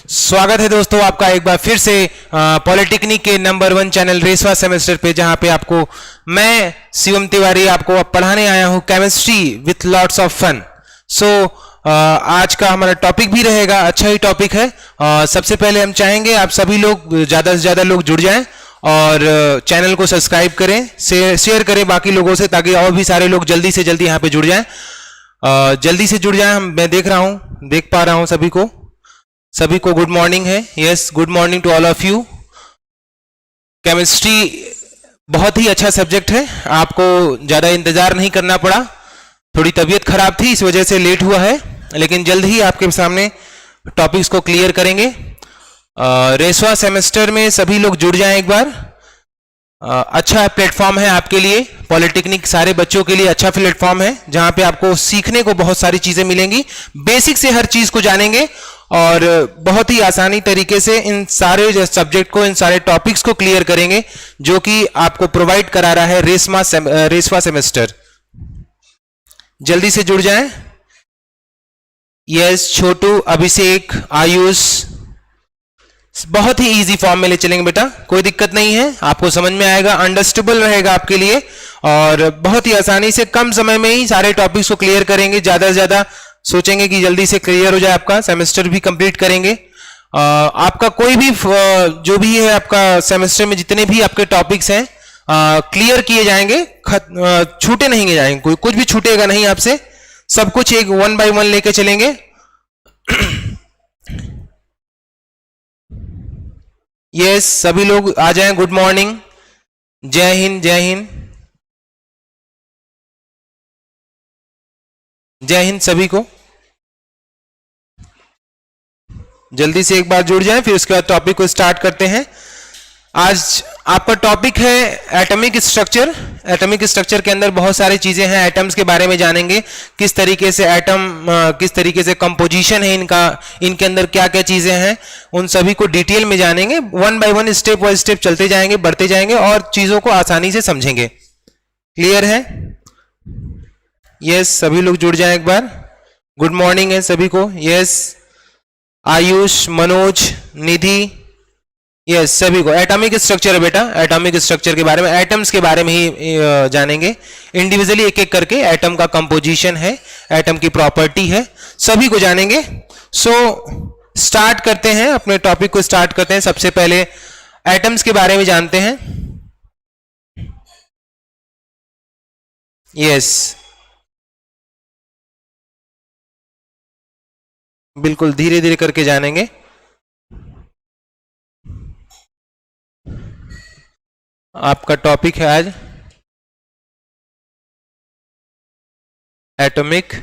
स्वागत है दोस्तों आपका एक बार फिर से पॉलिटेक्निक के नंबर 1 चैनल रेसवा सेमेस्टर पे, जहां पे आपको मैं शिवम तिवारी आपको पढ़ाने आया हूं chemistry with lots of fun. So आज का हमारा टॉपिक भी रहेगा, अच्छा ही टॉपिक है। सबसे पहले हम चाहेंगे आप सभी लोग ज़्यादा से ज़्यादा लोग जुड़ जाएं और चैनल को सब्सक्राइब करें, शेयर करें बाकी लोगों से, ताकि और भी सारे लोग जल्दी से जल्दी यहाँ पे जुड़ जाएं। जल्दी से जुड़ जाएं। मैं देख पा रहा हूँ सभी को गुड मॉर्निंग है। Yes, good morning to all of you. Chemistry बहुत ही अच्छा सब्जेक्ट है, आपको ज़्यादा इंतज़ार नहीं करना पड़ा। थोड़ी तबीयत खराब थी, इस वजह से लेट हुआ है, लेकिन जल्द ही आपके सामने टॉपिक्स को क्लियर करेंगे। रेसवा सेमेस्टर में सभी लोग जुड़ जाएं एक बार। अच्छा प्लेटफॉर्म है आपके लिए, पॉलिटेक्निक सारे बच्चों के लिए अच्छा प्लेटफॉर्म है, जहां पे आपको सीखने को बहुत सारी चीज़ें मिलेंगी। बेसिक से हर चीज़ को जानेंगे और बहुत ही आसानी तरीके से इन सारे सब्जेक्ट को, इन सारे टॉपिक्स को क्लियर करेंगे, जो कि आपको प्रोवाइड करा रहा है रेसवा सेमेस्टर। जल्दी से जुड़ जाएं। यस, छोटू, अभिषेक, आयुष, बहुत ही इजी फॉर्म में ले चलेंगे बेटा, कोई दिक्कत नहीं है, आपको समझ में आएगा, अंडरस्टैंडेबल रहेगा आपके लिए, और बहुत ही आसानी से कम समय में ही सारे टॉपिक्स को क्लियर करेंगे। ज्यादा से ज्यादा सोचेंगे कि जल्दी से क्लियर हो जाए, आपका सेमेस्टर भी कंप्लीट करेंगे। आपका कोई भी जो भी है आपका सेमेस्टर में जितने भी आपके टॉपिक्स हैं क्लियर किए जाएंगे, छूटे नहीं जाएंगे, कोई कुछ भी छूटेगा नहीं आपसे, सब कुछ एक 1 by 1 लेके चलेंगे। यस, सभी लोग आ जाएं। गुड मॉर्निंग, जय हिंद, जय हिंद, जय हिंद सभी को। जल्दी से एक बार जुड़ जाएं, फिर उसके बाद टॉपिक को स्टार्ट करते हैं। आज आपका टॉपिक है एटॉमिक स्ट्रक्चर। एटॉमिक स्ट्रक्चर के अंदर बहुत सारी चीजें हैं, एटम्स के बारे में जानेंगे, किस तरीके से एटम, किस तरीके से कंपोजिशन है इनका, इनके अंदर क्या क्या चीजें हैं, उन सभी को डिटेल में जानेंगे। 1 by 1 स्टेप बाय स्टेप चलते जाएंगे, बढ़ते जाएंगे और चीजों को आसानी से समझेंगे। क्लियर है? यस, सभी लोग जुड़ जाएं एक बार। गुड मॉर्निंग है सभी को। यस, आयुष, मनोज, निधि, यस, सभी को। एटॉमिक स्ट्रक्चर है बेटा, एटॉमिक स्ट्रक्चर के बारे में, एटम्स के बारे में ही जानेंगे इंडिविजुअली, एक एक करके। एटम का कंपोजिशन है, एटम की प्रॉपर्टी है, सभी को जानेंगे। सो स्टार्ट करते हैं, अपने टॉपिक को स्टार्ट करते हैं। सबसे पहले एटम्स के बारे में जानते हैं। यस, बिल्कुल धीरे धीरे करके जानेंगे। आपका टॉपिक है आज एटॉमिक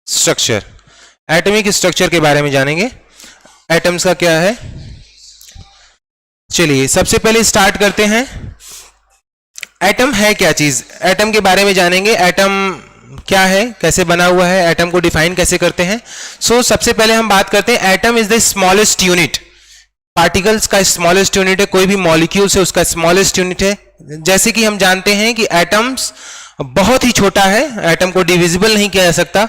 स्ट्रक्चर। एटॉमिक स्ट्रक्चर के बारे में जानेंगे, एटम्स का क्या है। चलिए सबसे पहले स्टार्ट करते हैं। एटम है क्या चीज, एटम के बारे में जानेंगे। एटम क्या है, कैसे बना हुआ है, एटम को डिफाइन कैसे करते हैं। सो सबसे पहले हम बात करते हैं, atom is the smallest unit. Particles का स्मॉलेस्ट यूनिट है, कोई भी मॉलिक्यूल से उसका स्मॉलेस्ट यूनिट है। जैसे कि हम जानते हैं कि एटम्स बहुत ही छोटा है, एटम को डिविजिबल नहीं किया जा सकता।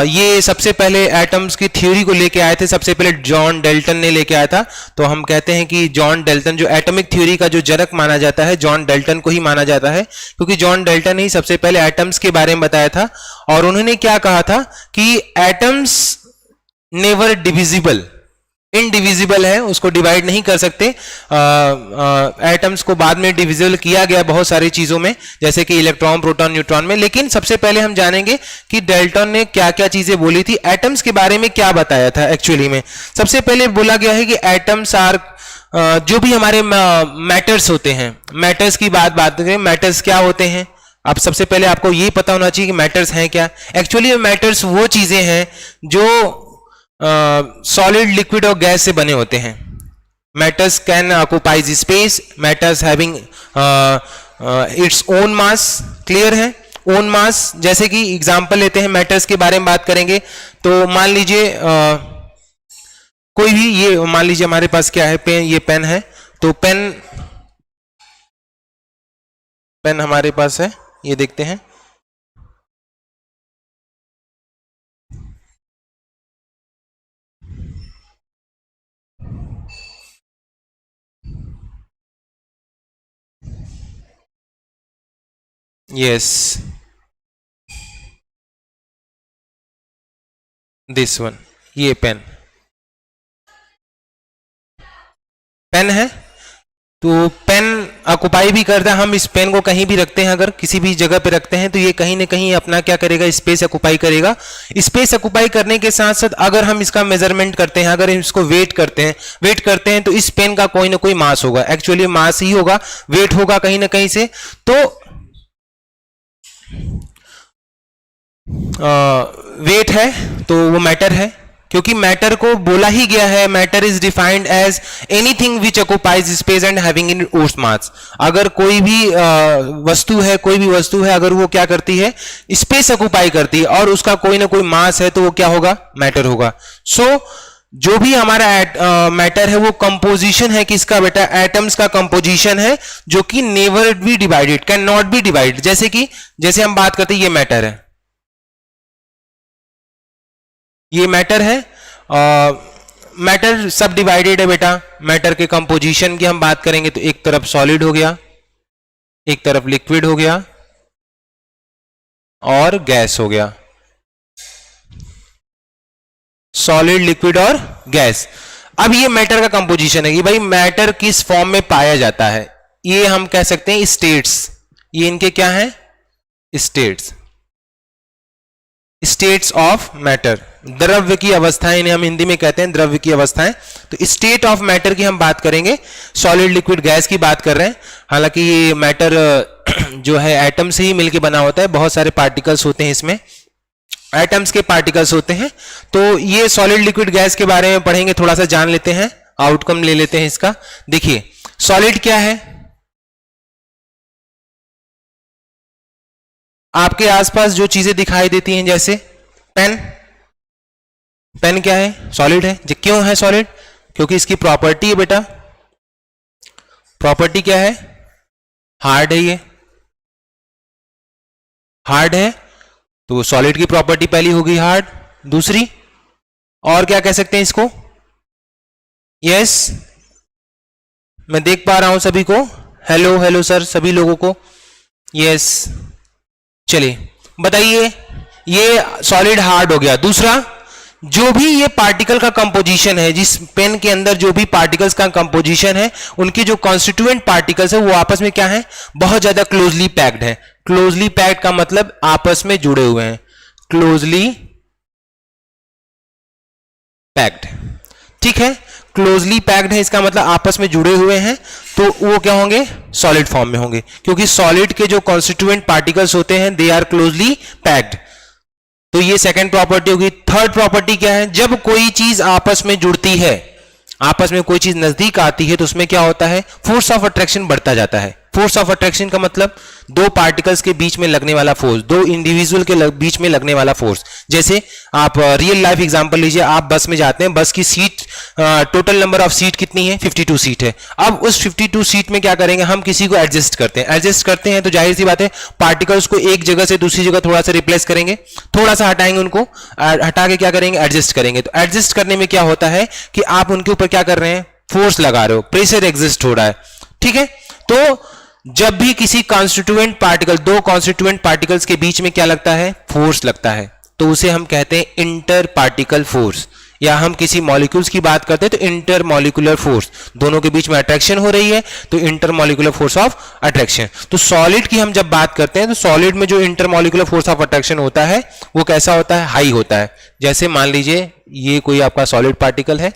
ये सबसे पहले एटम्स की थ्योरी को लेके आए थे, सबसे पहले जॉन डेल्टन ने लेके आया था। तो हम कहते हैं कि जॉन डेल्टन, जो एटॉमिक थ्योरी का जो जनक माना जाता है, जॉन डेल्टन को ही माना जाता है, क्योंकि जॉन डेल्टन ही सबसे पहले एटम्स के बारे में बताया था। और उन्होंने क्या कहा था कि एटम्स नेवर डिविजिबल, इनडिविजिबल है, उसको डिवाइड नहीं कर सकते। एटम्स को बाद में डिविजिबल किया गया बहुत सारी चीजों में, जैसे कि इलेक्ट्रॉन, प्रोटॉन, न्यूट्रॉन में। लेकिन सबसे पहले हम जानेंगे कि डेल्टन ने क्या क्या चीजें बोली थी, एटम्स के बारे में क्या बताया था। एक्चुअली में सबसे पहले बोला गया है कि एटम्स आर, जो भी हमारे मैटर्स होते हैं, मैटर्स की बात करें, मैटर्स क्या होते हैं। अब सबसे पहले आपको ये पता होना चाहिए कि मैटर्स हैं क्या। एक्चुअली मैटर्स वो चीजें हैं जो सॉलिड, लिक्विड और गैस से बने होते हैं। Matters can occupies space, matters having its own mass. Clear है? ओन मास। जैसे कि एग्जांपल लेते हैं, मैटर्स के बारे में बात करेंगे तो मान लीजिए कोई भी, ये मान लीजिए हमारे पास क्या है, पेन, ये पेन है, तो पेन हमारे पास है, ये देखते हैं यस, दिस वन, ये पेन, पेन है तो पेन ऑक्युपाई भी करता है। हम इस पेन को कहीं भी रखते हैं, अगर किसी भी जगह पे रखते हैं तो ये कहीं ना कहीं अपना क्या करेगा, स्पेस ऑक्युपाई करेगा। स्पेस ऑक्युपाई करने के साथ साथ अगर हम इसका मेजरमेंट करते हैं, अगर हम इसको वेट करते हैं तो इस पेन का कोई ना कोई मास होगा, एक्चुअली मास ही होगा, वेट होगा कहीं ना कहीं से। तो वेट है तो वो मैटर है, क्योंकि मैटर को बोला ही गया है, matter is defined as anything which occupies space and having in its mass. अगर कोई भी वस्तु है, कोई भी वस्तु है, अगर वो क्या करती है, स्पेस ऑक्युपाई करती है और उसका कोई ना कोई मास है, तो वो क्या होगा, मैटर होगा। सो जो भी हमारा मैटर है वो कंपोजिशन है किसका बेटा, एटम्स का कंपोजिशन है, जो कि never be divided, can not be divided. जैसे हम बात करते हैं, ये मैटर है, ये मैटर है, मैटर सब डिवाइडेड है बेटा। मैटर के कंपोजिशन की हम बात करेंगे तो एक तरफ सॉलिड हो गया, एक तरफ लिक्विड हो गया और गैस हो गया, सॉलिड, लिक्विड और गैस। अब ये मैटर का कंपोजिशन है कि भाई मैटर किस फॉर्म में पाया जाता है, ये हम कह सकते हैं स्टेट्स। ये इनके क्या है, स्टेट्स, स्टेट्स ऑफ मैटर, द्रव्य की अवस्थाएं, इन्हें हम हिंदी में कहते हैं द्रव्य की अवस्थाएं। तो स्टेट ऑफ मैटर की हम बात करेंगे, सॉलिड, लिक्विड, गैस की बात कर रहे हैं। हालांकि ये मैटर जो है एटम से ही मिलकर बना होता है, बहुत सारे पार्टिकल्स होते हैं इसमें, एटम्स के पार्टिकल्स होते हैं। तो ये सॉलिड, लिक्विड, गैस के बारे में पढ़ेंगे, थोड़ा सा जान लेते हैं, आउटकम ले लेते हैं इसका। देखिए सॉलिड क्या है, आपके आसपास जो चीजें दिखाई देती हैं, जैसे पेन, पेन क्या है, सॉलिड है। क्यों है सॉलिड, क्योंकि इसकी प्रॉपर्टी है बेटा, प्रॉपर्टी क्या है, हार्ड है, ये हार्ड है, तो सॉलिड की प्रॉपर्टी पहली होगी हार्ड। दूसरी और क्या कह सकते हैं इसको, यस, मैं देख पा रहा हूं सभी को, हेलो हेलो सर, सभी लोगों को, यस। चलिए बताइए, ये सॉलिड हार्ड हो गया। दूसरा, जो भी ये पार्टिकल का कंपोजिशन है, जिस पेन के अंदर जो भी पार्टिकल्स का कंपोजिशन है, उनकी जो कॉन्स्टिट्यूएंट पार्टिकल्स है वो आपस में क्या है, बहुत ज्यादा क्लोजली पैक्ड है। क्लोजली पैक्ड का मतलब आपस में जुड़े हुए हैं, क्लोजली पैक्ड, ठीक है, क्लोजली पैक्ड है, इसका मतलब आपस में जुड़े हुए हैं, तो वो क्या होंगे, सॉलिड फॉर्म में होंगे, क्योंकि सॉलिड के जो कॉन्स्टिट्यूएंट पार्टिकल्स होते हैं दे आर क्लोजली पैक्ड। तो ये सेकंड प्रॉपर्टी होगी। थर्ड प्रॉपर्टी क्या है, जब कोई चीज आपस में जुड़ती है, आपस में कोई चीज नजदीक आती है, तो उसमें क्या होता है, फोर्स ऑफ अट्रैक्शन बढ़ता जाता है। फोर्स ऑफ अट्रैक्शन का मतलब दो पार्टिकल्स के बीच में लगने वाला फोर्स, दो इंडिविजुअल के बीच में लगने वाला फोर्स। जैसे आप रियल लाइफ एग्जांपल लीजिए, आप बस में जाते हैं, बस की seat, total number of seat कितनी है, 52 सीट है। अब उस 52 सीट में क्या करेंगे, हम किसी को एडजस्ट करते हैं, एडजस्ट करते हैं तो जाहिर सी बात है पार्टिकल्स को एक जगह से दूसरी जगह थोड़ा सा रिप्लेस करेंगे, थोड़ा सा हटाएंगे, उनको हटा के क्या करेंगे, एडजस्ट करेंगे। तो एडजस्ट करने में क्या होता है कि आप उनके ऊपर क्या कर रहे हैं, फोर्स लगा रहे हो, प्रेशर एग्जिस्ट हो रहा है, ठीक है। तो जब भी किसी कॉन्स्टिट्यूएंट पार्टिकल, दो कॉन्स्टिट्यूएंट पार्टिकल्स के बीच में क्या लगता है, फोर्स लगता है, तो उसे हम कहते हैं इंटर पार्टिकल फोर्स। या हम किसी मॉलिक्यूल्स की बात करते हैं तो इंटर मॉलिक्यूलर फोर्स, दोनों के बीच में अट्रैक्शन हो रही है, तो inter molecular force of attraction. तो सॉलिड की हम जब बात करते हैं तो सॉलिड में जो inter molecular force of attraction होता है वो कैसा होता है, हाई होता है। जैसे मान लीजिए ये कोई आपका सॉलिड पार्टिकल है,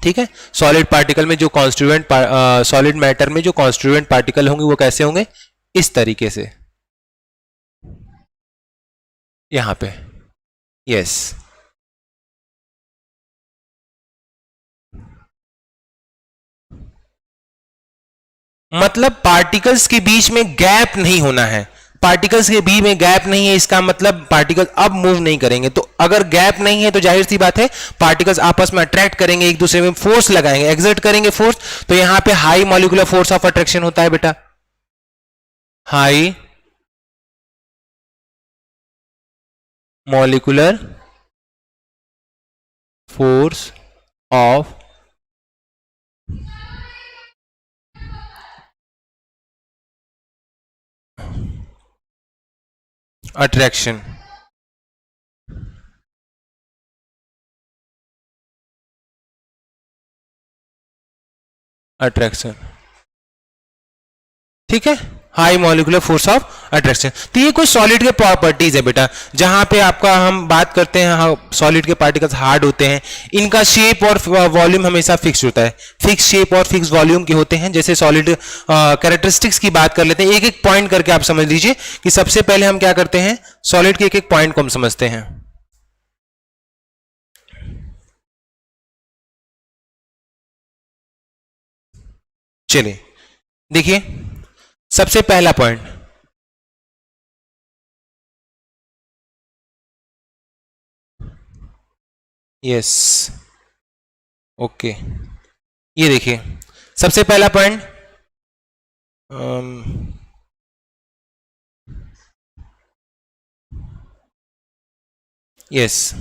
ठीक है, सॉलिड पार्टिकल में जो कॉन्स्टिट्यूएंट, सॉलिड मैटर में जो कॉन्स्टिट्यूएंट पार्टिकल होंगे वो कैसे होंगे, इस तरीके से, यहां पे, यस। मतलब पार्टिकल्स के बीच में गैप नहीं होना है, पार्टिकल्स के बीच में गैप नहीं है, इसका मतलब पार्टिकल अब मूव नहीं करेंगे। तो अगर गैप नहीं है तो जाहिर सी बात है पार्टिकल्स आपस में अट्रैक्ट करेंगे, एक दूसरे में फोर्स लगाएंगे, एक्सर्ट करेंगे फोर्स, तो यहां पे high molecular force of attraction होता है बेटा, high molecular force of attraction, attraction, ठीक है, high molecular force of attraction. तो ये कुछ सॉलिड के प्रॉपर्टीज है बेटा, जहां पे आपका हम बात करते हैं सॉलिड के पार्टिकल्स हार्ड होते हैं, इनका शेप और वॉल्यूम हमेशा फिक्स होता है, फिक्स शेप और फिक्स वॉल्यूम के होते हैं। जैसे सॉलिड कैरेक्टरिस्टिक्स की बात कर लेते हैं, एक एक पॉइंट करके आप समझ लीजिए कि सबसे पहले हम क्या करते हैं, सॉलिड के एक एक पॉइंट को हम समझते हैं। चलिए देखिए, सबसे पहला पॉइंट, यस, ओके, ये देखिए सबसे पहला point, yes,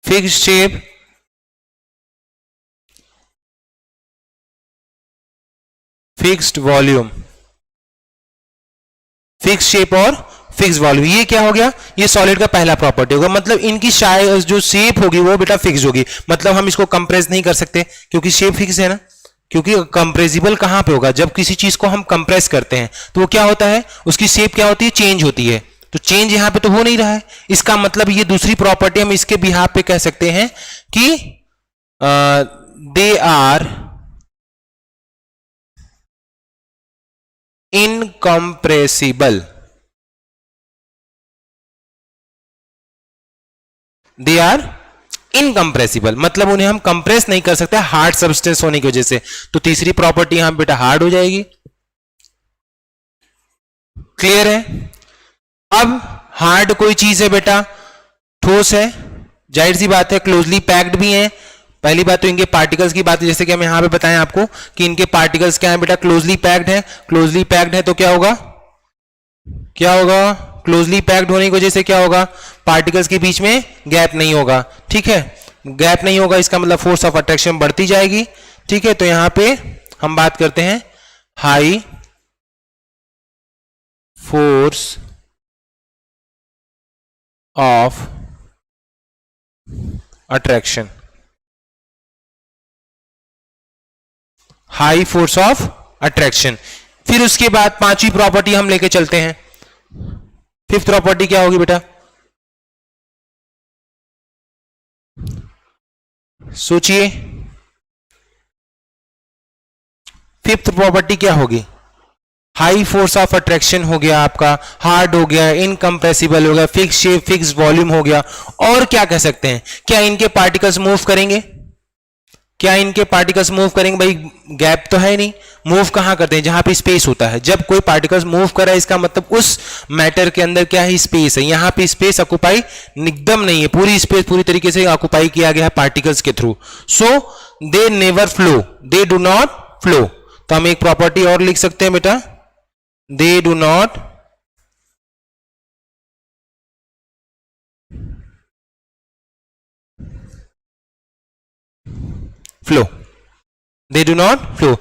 fixed shape, fixed volume, fix shape और फिक्स वॉल्यूम, ये क्या हो गया, ये सॉलिड का पहला प्रॉपर्टी होगा। मतलब इनकी जो शेप होगी वो बेटा फिक्स होगी, मतलब हम इसको कंप्रेस नहीं कर सकते क्योंकि शेप फिक्स है ना, क्योंकि कंप्रेसिबल कहां पे होगा, जब किसी चीज को हम कंप्रेस करते हैं तो वो क्या होता है, उसकी शेप क्या होती है, चेंज होती है। तो चेंज यहां पे तो हो नहीं रहा है, इसका मतलब ये दूसरी प्रॉपर्टी हम इसके बिहाफ पे कह सकते हैं कि they are incompressible, they are incompressible, मतलब उन्हें हम कंप्रेस नहीं कर सकते हार्ड सब्सटेंस होने की वजह से। तो तीसरी प्रॉपर्टी यहां बेटा हार्ड हो जाएगी। क्लियर है? अब हार्ड कोई चीज है बेटा, ठोस है, जाहिर सी बात है, क्लोजली पैक्ड भी है। पहली बात तो इनके पार्टिकल्स की बात है, जैसे कि हम यहां पे बताएं आपको कि इनके पार्टिकल्स क्या है बेटा, क्लोजली पैक्ड है। क्लोजली पैक्ड है तो क्या होगा, क्या होगा, क्लोजली पैक्ड होने की वजह से क्या होगा, पार्टिकल्स के बीच में गैप नहीं होगा। ठीक है, गैप नहीं होगा, इसका मतलब फोर्स ऑफ अट्रैक्शन बढ़ती जाएगी। ठीक है, तो यहां पे हम बात करते हैं high force of attraction, high force of attraction. फिर उसके बाद पांचवी प्रॉपर्टी हम लेके चलते हैं, फिफ्थ प्रॉपर्टी क्या होगी बेटा, सोचिए, फिफ्थ प्रॉपर्टी क्या होगी, हाई फोर्स ऑफ अट्रैक्शन हो गया आपका, हार्ड हो गया, इनकंप्रेसिबल हो गया, फिक्स शेप, फिक्स वॉल्यूम हो गया। और क्या कह सकते हैं, क्या इनके पार्टिकल्स मूव करेंगे, क्या इनके पार्टिकल्स मूव करेंगे, भाई गैप तो है नहीं, मूव कहां करते हैं, जहां पे स्पेस होता है। जब कोई पार्टिकल्स मूव कर रहा है इसका मतलब उस मैटर के अंदर क्या है, स्पेस है। यहां पे स्पेस ऑक्युपाई एकदम नहीं है, पूरी स्पेस पूरी तरीके से ऑक्युपाई किया गया है पार्टिकल्स के through. So they never flow, they do not flow. तो हम एक प्रॉपर्टी और लिख सकते हैं बेटा, they do not flow, they do not flow.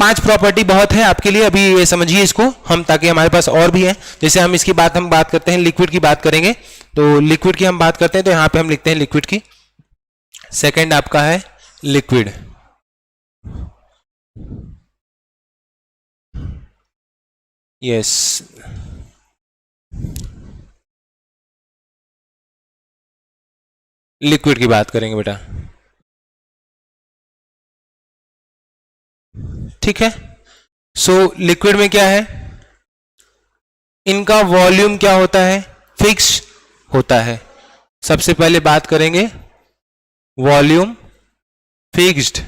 पांच प्रॉपर्टी बहुत है आपके लिए, अभी ये समझिए इसको हम, ताकि हमारे पास और भी है। जैसे हम इसकी बात हम बात करते हैं, लिक्विड की बात करेंगे, तो लिक्विड की हम बात करते हैं, तो यहां पे हम लिखते हैं लिक्विड की, सेकंड आपका है लिक्विड। यस, लिक्विड की बात करेंगे बेटा। ठीक है, सो लिक्विड में क्या है, इनका वॉल्यूम क्या होता है, फिक्स होता है। सबसे पहले बात करेंगे volume fixed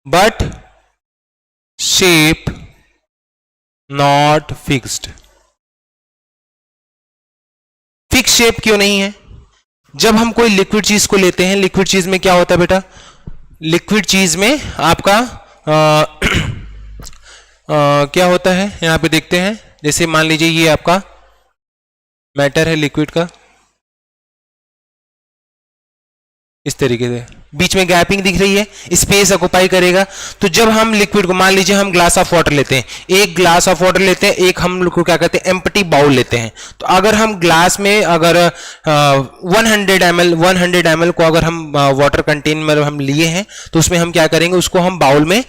but shape not fixed. Fix shape क्यों नहीं है, जब हम कोई लिक्विड चीज को लेते हैं, लिक्विड चीज में क्या होता है बेटा, लिक्विड चीज में आपका क्या होता है, यहां पे देखते हैं, जैसे मान लीजिए ये आपका मैटर है लिक्विड का, इस तरीके से बीच में गैपिंग दिख रही है, स्पेस ऑक्युपाई करेगा। तो जब हम लिक्विड को, मान लीजिए हम ग्लास ऑफ वाटर लेते हैं, एक ग्लास ऑफ वाटर लेते हैं, एक हम लोग को क्या कहते हैं एम्प्टी बाउल लेते हैं। तो अगर हम ग्लास में अगर 100 ml को अगर हम वाटर कंटेनर हम लिए हैं, तो उसमें हम क्या करेंगे, उसको हम बाउल में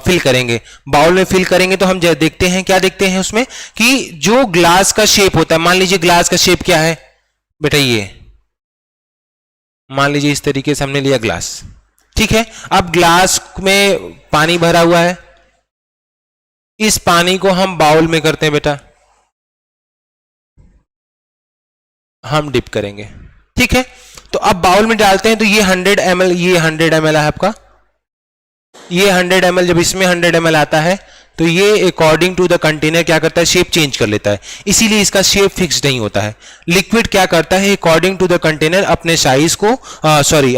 फिल करेंगे। बाउल में फिल करेंगे तो हम देखते हैं, क्या देखते हैं उसमें कि जो ग्लास का शेप होता है, मान लीजिए ग्लास का शेप क्या है बेटा, ये मान लीजिए इस तरीके से हमने लिया ग्लास, ठीक है। अब ग्लास में पानी भरा हुआ है, इस पानी को हम बाउल में करते हैं बेटा, हम डिप करेंगे, ठीक है। तो अब बाउल में डालते हैं तो ये 100 ml, ये 100 ml है आपका, ये 100 ml, जब इसमें 100 ml आता है तो ये अकॉर्डिंग टू द कंटेनर क्या करता है, शेप चेंज कर लेता है, इसीलिए इसका शेप फिक्स नहीं होता है। लिक्विड क्या करता है, अकॉर्डिंग टू द कंटेनर अपने साइज को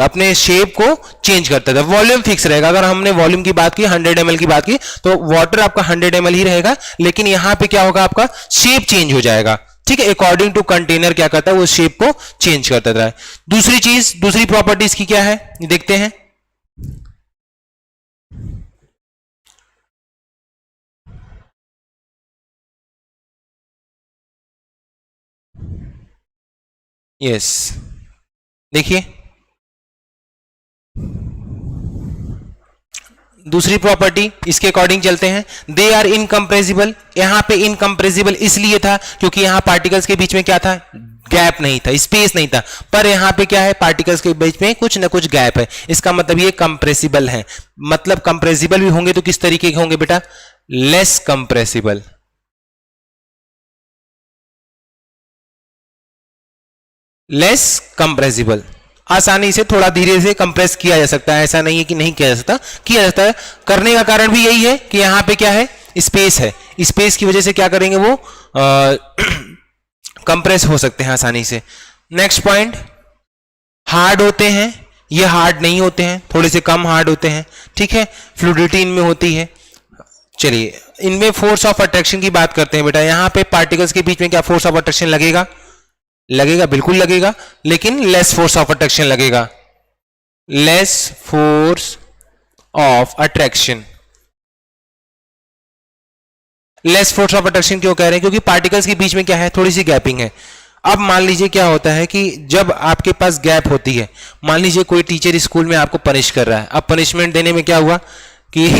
अपने शेप को चेंज करता है। वॉल्यूम फिक्स रहेगा। अगर हमने वॉल्यूम की बात की, 100 ml की बात की, तो वाटर आपका 100 ml ही रहेगा, लेकिन यहां पे क्या होगा, आपका शेप चेंज हो जाएगा, ठीक है। अकॉर्डिंग टू कंटेनर क्या करता है, वो शेप को चेंज करता है। दूसरी चीज, दूसरी प्रॉपर्टीज की क्या है देखते हैं। यस, देखिए दूसरी प्रॉपर्टी इसके अकॉर्डिंग चलते हैं। दे आर इनकम्प्रेसिबल, यहां पे इनकम्प्रेसिबल इसलिए था क्योंकि यहां पार्टिकल्स के बीच में क्या था, गैप नहीं था, स्पेस नहीं था। पर यहां पे क्या है, पार्टिकल्स के बीच में कुछ ना कुछ गैप है, इसका मतलब ये कंप्रेसिबल है। मतलब कंप्रेसिबल भी होंगे तो किस तरीके के होंगे बेटा, लेस कंप्रेसिबल। लेस कंप्रेसिबल, आसानी से थोड़ा धीरे से कंप्रेस किया जा सकता है, ऐसा नहीं है कि नहीं किया जा सकता, किया जाता है। करने का कारण भी यही है कि यहां पे क्या है, स्पेस है, स्पेस की वजह से क्या करेंगे, वो कंप्रेस हो सकते हैं आसानी से। नेक्स्ट पॉइंट, हार्ड होते हैं, ये हार्ड नहीं होते हैं, थोड़े से कम हार्ड होते हैं, ठीक है। फ्लूइडिटी इनमें होती है। चलिए इनमें फोर्स ऑफ अट्रैक्शन की बात करते हैं बेटा। यहां पे पार्टिकल्स के बीच में क्या फोर्स ऑफ अट्रैक्शन लगेगा, लगेगा, बिल्कुल लगेगा, लेकिन लेस फोर्स ऑफ अट्रैक्शन लगेगा, less force of attraction. Less force of attraction क्यों कह रहे हैं, क्योंकि पार्टिकल्स के बीच में क्या है, थोड़ी सी गैपिंग है। अब मान लीजिए क्या होता है कि जब आपके पास गैप होती है, मान लीजिए कोई टीचर स्कूल में आपको पनिश कर रहा है, अब पनिशमेंट देने में क्या हुआ कि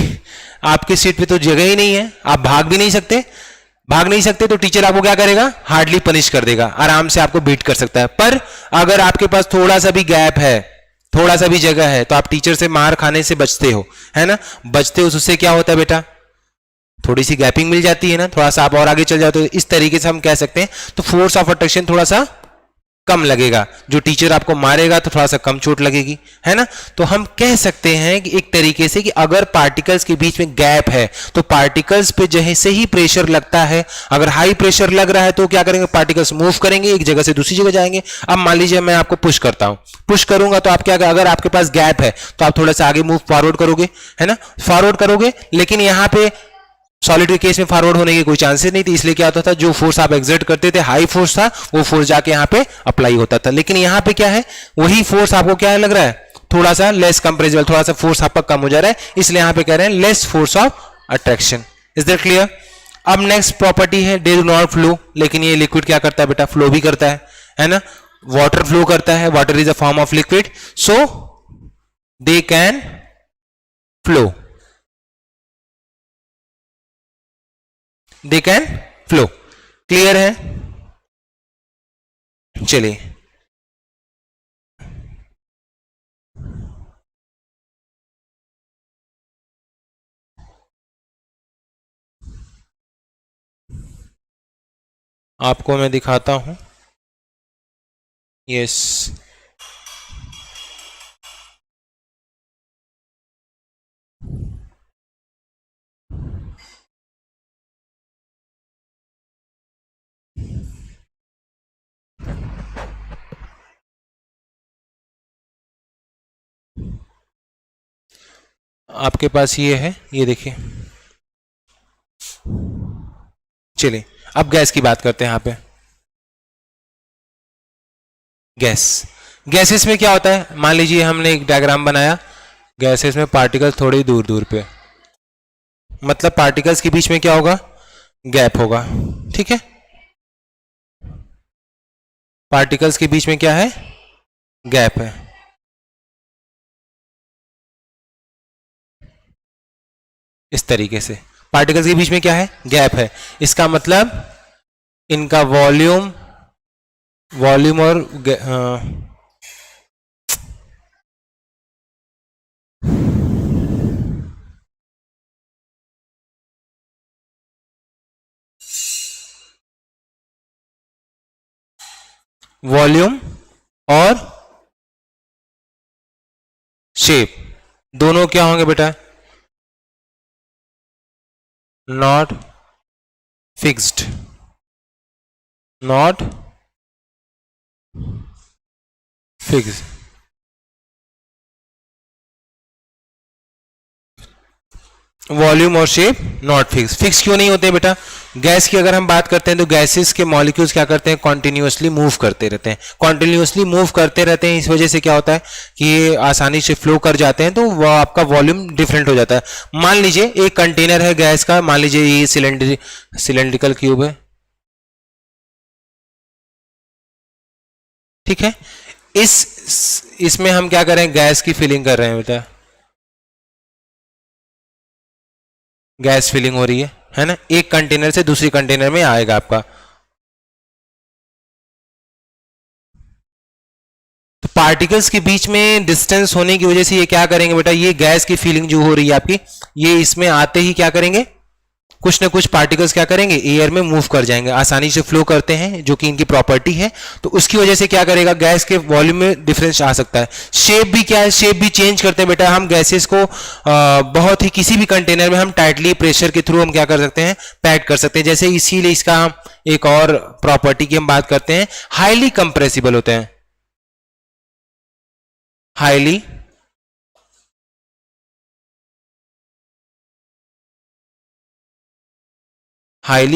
आपके सीट पे तो जगह ही नहीं है, आप भाग भी नहीं सकते, भाग नहीं सकते, तो टीचर आपको क्या करेगा, हार्डली पनिश कर देगा, आराम से आपको बीट कर सकता है। पर अगर आपके पास थोड़ा सा भी गैप है, थोड़ा सा भी जगह है, तो आप टीचर से मार खाने से बचते हो, है ना, बचते हो। उससे क्या होता है बेटा, थोड़ी सी गैपिंग मिल जाती है ना, थोड़ा सा आप और आगे चल जाते हो। इस तरीके से हम कह सकते हैं तो फोर्स ऑफ अट्रैक्शन थोड़ा सा कम लगेगा, जो टीचर आपको मारेगा तो थोड़ा सा कम चोट लगेगी, है ना। तो हम कह सकते हैं कि एक तरीके से कि अगर पार्टिकल्स के बीच में गैप है तो पार्टिकल्स पे जैसे ही प्रेशर लगता है, अगर हाई प्रेशर लग रहा है तो क्या करेंगे, पार्टिकल्स मूव करेंगे, एक जगह से दूसरी जगह जाएंगे। अब मान लीजिए मैं आपको पुश करता हूं, पुश करूंगा तो आप क्या, अगर आपके पास गैप है तो आप थोड़ा सा आगे मूव फॉरवर्ड करोगे, है ना, फॉरवर्ड करोगे, लेकिन यहां पे सॉलिड के केस में फॉरवर्ड होने की कोई चांसेस नहीं थी, इसलिए क्या होता था, जो फोर्स आप एक्सर्ट करते थे, हाई फोर्स था, वो फोर्स जाके यहां पे अप्लाई होता था। लेकिन यहां पे क्या है, वही फोर्स आपको क्या लग रहा है, थोड़ा सा लेस कंप्रेसिबल, थोड़ा सा फोर्स आपका कम हो जा रहा है, इसलिए यहां पे कह रहे हैं less force of attraction. Is that clear. अब नेक्स्ट प्रॉपर्टी है दे डू नॉट फ्लो, लेकिन ये लिक्विड क्या करता है बेटा, फ्लो भी करता है ना, वाटर फ्लो करता है, water is a form of liquid, so they can flow, they can flow. Clear है। चलिए आपको मैं दिखाता हूं। यस, आपके पास ये है, ये देखिए। चलिए अब गैस की बात करते हैं यहां पे। गैस। गैसेस में क्या होता है, मान लीजिए हमने एक डायग्राम बनाया, गैसेस में पार्टिकल्स थोड़ी दूर दूर पे, मतलब पार्टिकल्स के बीच में क्या होगा, गैप होगा, ठीक है। पार्टिकल्स के बीच में क्या है, गैप है। इस तरीके से पार्टिकल्स के बीच में क्या है, गैप है। इसका मतलब इनका वॉल्यूम और वॉल्यूम और शेप दोनों क्या होंगे बेटा, not fixed, not fixed. Volume और शेप नॉट फिक्स। फिक्स क्यों नहीं होते बेटा, गैस की अगर हम बात करते हैं तो गैसेस के मॉलिक्यूल्स क्या करते हैं, कॉन्टिन्यूसली मूव करते रहते हैं। कॉन्टिन्यूसली मूव करते रहते हैं, इस वजह से क्या होता है कि ये आसानी से फ्लो कर जाते हैं, तो वह आपका वॉल्यूम डिफरेंट हो जाता है। मान लीजिए एक कंटेनर है गैस का, मान लीजिए ये सिलेंड्रिकल क्यूब है, ठीक है। इसमें हम क्या कर रहे हैं, गैस की फिलिंग कर रहे हैं बेटा, गैस फिलिंग हो रही है ना, एक कंटेनर से दूसरी कंटेनर में आएगा आपका। तो पार्टिकल्स के बीच में डिस्टेंस होने की वजह से ये क्या करेंगे बेटा, ये गैस की फीलिंग जो हो रही है आपकी, ये इसमें आते ही क्या करेंगे, कुछ ना कुछ पार्टिकल्स क्या करेंगे, एयर में मूव कर जाएंगे, आसानी से फ्लो करते हैं, जो कि इनकी प्रॉपर्टी है। तो उसकी वजह से क्या करेगा, गैस के वॉल्यूम में डिफरेंस आ सकता है। शेप भी क्या है, शेप भी चेंज करते हैं बेटा हम गैसेस को, बहुत ही किसी भी कंटेनर में हम टाइटली प्रेशर के थ्रू हम क्या कर सकते हैं, पैक कर सकते हैं। जैसे इसीलिए इसका हम एक और प्रॉपर्टी की हम बात करते हैं, हाईली कंप्रेसिबल होते हैं, हाईली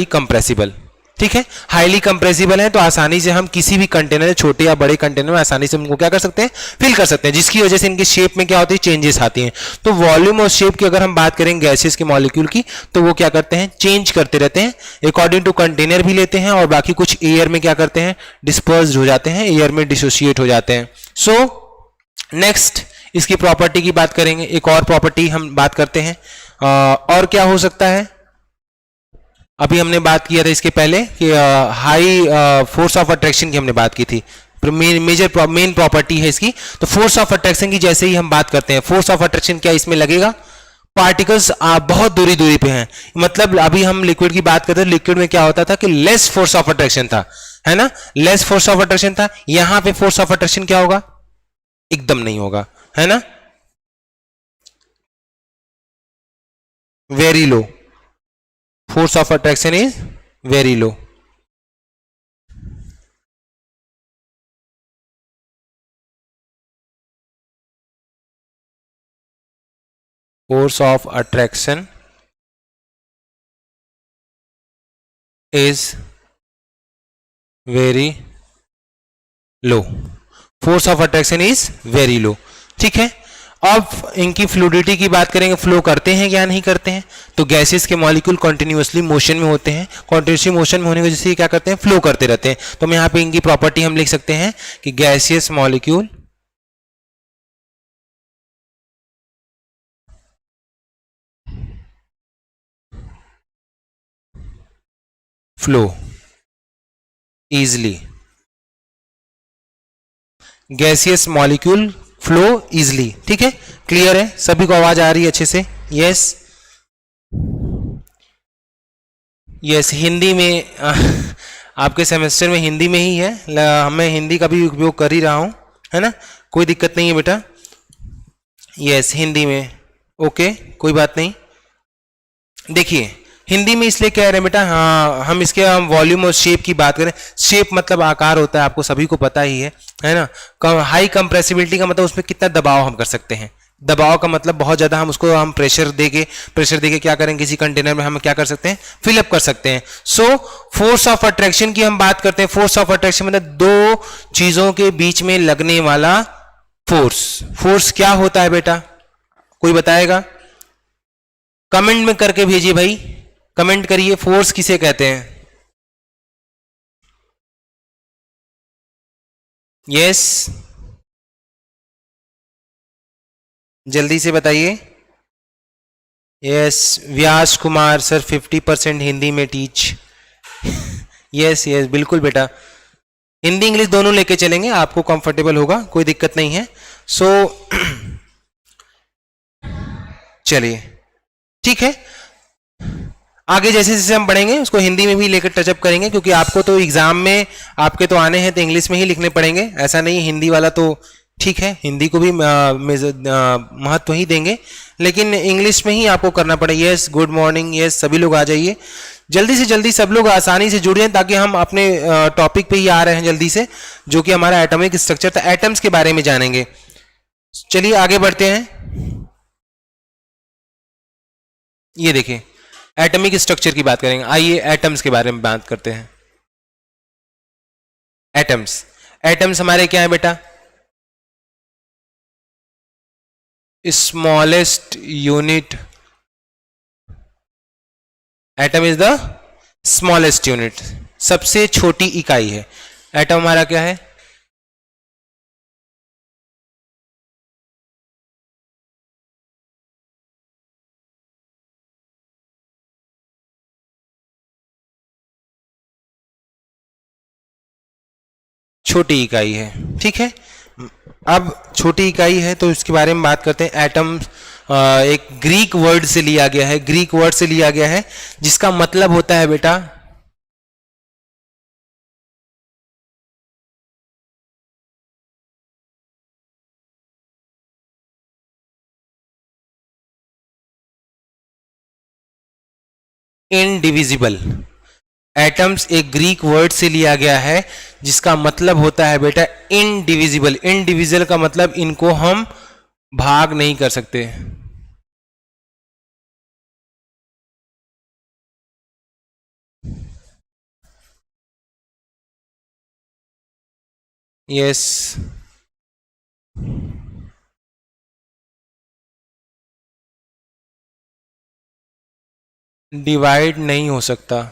कंप्रेसिबल, ठीक है। हाईली कंप्रेसिबल है तो आसानी से हम किसी भी कंटेनर, छोटे या बड़े कंटेनर में आसानी से उनको क्या कर सकते हैं, फिल कर सकते हैं, जिसकी वजह से इनकी शेप में क्या होती है, चेंजेस आती हैं। तो वॉल्यूम और शेप की अगर हम बात करें गैसेस के मॉलिक्यूल की, तो वो क्या करते हैं, चेंज करते रहते हैं, अकॉर्डिंग टू कंटेनर भी लेते हैं, और बाकी कुछ एयर में क्या करते हैं, डिस्पर्स्ड हो जाते हैं, एयर में डिसोसिएट हो जाते हैं। सो नेक्स्ट इसकी प्रॉपर्टी की बात करेंगे, एक और प्रॉपर्टी हम बात करते हैं, और क्या हो सकता है, अभी हमने बात किया था इसके पहले कि हाई फोर्स ऑफ अट्रैक्शन की हमने बात की थी, मेन प्रॉपर्टी है इसकी। तो फोर्स ऑफ अट्रैक्शन की जैसे ही हम बात करते हैं, फोर्स ऑफ अट्रैक्शन क्या इसमें लगेगा, पार्टिकल्स बहुत दूरी दूरी पे हैं, मतलब अभी हम लिक्विड की बात करते हैं, लिक्विड में क्या होता था कि लेस फोर्स ऑफ अट्रैक्शन था, है ना, लेस फोर्स ऑफ अट्रैक्शन था। यहां पे फोर्स ऑफ अट्रैक्शन क्या होगा, एकदम नहीं होगा, है ना, very low, force of attraction is very low। force of attraction is very low, force of attraction is very low, ठीक है। अब इनकी फ्लूइडिटी की बात करेंगे, फ्लो करते हैं या नहीं करते हैं, तो गैसेस के मॉलिक्यूल कंटिन्यूअसली मोशन में होते हैं, कंटिन्यूअसली मोशन में होने की वजह से क्या करते हैं, फ्लो करते रहते हैं। तो हम यहाँ पे इनकी प्रॉपर्टी हम लिख सकते हैं कि gaseous molecule flow easily, gaseous molecule flow easily, ठीक है। क्लियर है, सभी को आवाज आ रही है अच्छे से, यस यस। हिंदी में आपके सेमेस्टर में हिंदी में ही है, मैं हिंदी का भी उपयोग कर ही रहा हूं, है ना, कोई दिक्कत नहीं है बेटा, यस हिंदी में, ओके कोई बात नहीं। देखिए हिंदी में इसलिए कह रहे हैं बेटा, हाँ हम इसके हम वॉल्यूम और शेप की बात करें, शेप मतलब आकार होता है, आपको सभी को पता ही है ना। हाई कंप्रेसिबिलिटी का मतलब उसमें कितना दबाव हम कर सकते हैं, दबाव का मतलब बहुत ज्यादा हम उसको हम प्रेशर देके क्या करेंगे, किसी कंटेनर में हम क्या कर सकते हैं, फिलअप कर सकते हैं। सो फोर्स ऑफ अट्रैक्शन की हम बात करते हैं। फोर्स ऑफ अट्रैक्शन मतलब दो चीजों के बीच में लगने वाला फोर्स। फोर्स क्या होता है बेटा, कोई बताएगा? कमेंट में करके भेजिए भाई, कमेंट करिए, फोर्स किसे कहते हैं? यस, जल्दी से बताइए। यस, व्यास कुमार सर 50% हिंदी में टीच। यस यस, बिल्कुल बेटा, हिंदी इंग्लिश दोनों लेके चलेंगे, आपको कंफर्टेबल होगा, कोई दिक्कत नहीं है। सो चलिए ठीक है, आगे जैसे जैसे हम बढ़ेंगे उसको हिंदी में भी लेकर टचअप करेंगे, क्योंकि आपको तो एग्जाम में आपके तो आने हैं तो इंग्लिश में ही लिखने पड़ेंगे, ऐसा नहीं हिंदी वाला तो ठीक है, हिंदी को भी महत्व ही देंगे, लेकिन इंग्लिश में ही आपको करना पड़ेगा। यस, गुड मॉर्निंग, यस सभी लोग आ जाइए, जल्दी से जल्दी सब लोग आसानी से जुड़ जाएं, ताकि हम अपने टॉपिक पे ही आ रहे हैं जल्दी से, जो कि हमारा एटॉमिक स्ट्रक्चर था, एटम्स के बारे में जानेंगे। चलिए आगे बढ़ते हैं। ये देखिए एटॉमिक स्ट्रक्चर की बात करेंगे, आइए एटम्स के बारे में बात करते हैं। एटम्स, एटम्स हमारे क्या है बेटा? Smallest unit, atom is the smallest unit, सबसे छोटी इकाई है। एटम हमारा क्या है? छोटी इकाई है, ठीक है। अब छोटी इकाई है तो इसके बारे में बात करते हैं। एटम एक ग्रीक वर्ड से लिया गया है, ग्रीक वर्ड से लिया गया है, जिसका मतलब होता है बेटा इनडिविजिबल। एटम्स एक ग्रीक वर्ड से लिया गया है, जिसका मतलब होता है बेटा इनडिविजिबल। इनडिविजिबल का मतलब इनको हम भाग नहीं कर सकते। यस, डिवाइड नहीं हो सकता।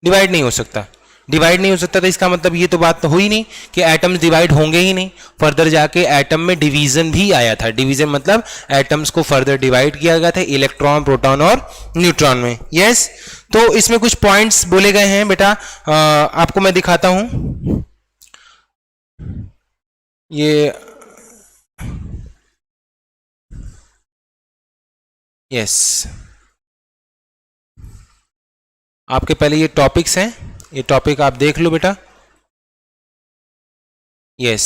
डिवाइड नहीं हो सकता, डिवाइड नहीं हो सकता, तो इसका मतलब ये तो बात तो हुई नहीं कि एटम्स डिवाइड होंगे ही नहीं। फर्दर जाके एटम में डिवीजन भी आया था। डिवीजन मतलब एटम्स को फर्दर डिवाइड किया गया था इलेक्ट्रॉन, प्रोटॉन और न्यूट्रॉन में। यस, तो इसमें कुछ पॉइंट्स बोले गए हैं बेटा, आपको मैं दिखाता हूं। ये यस, आपके पहले ये टॉपिक्स हैं, ये टॉपिक आप देख लो बेटा। यस,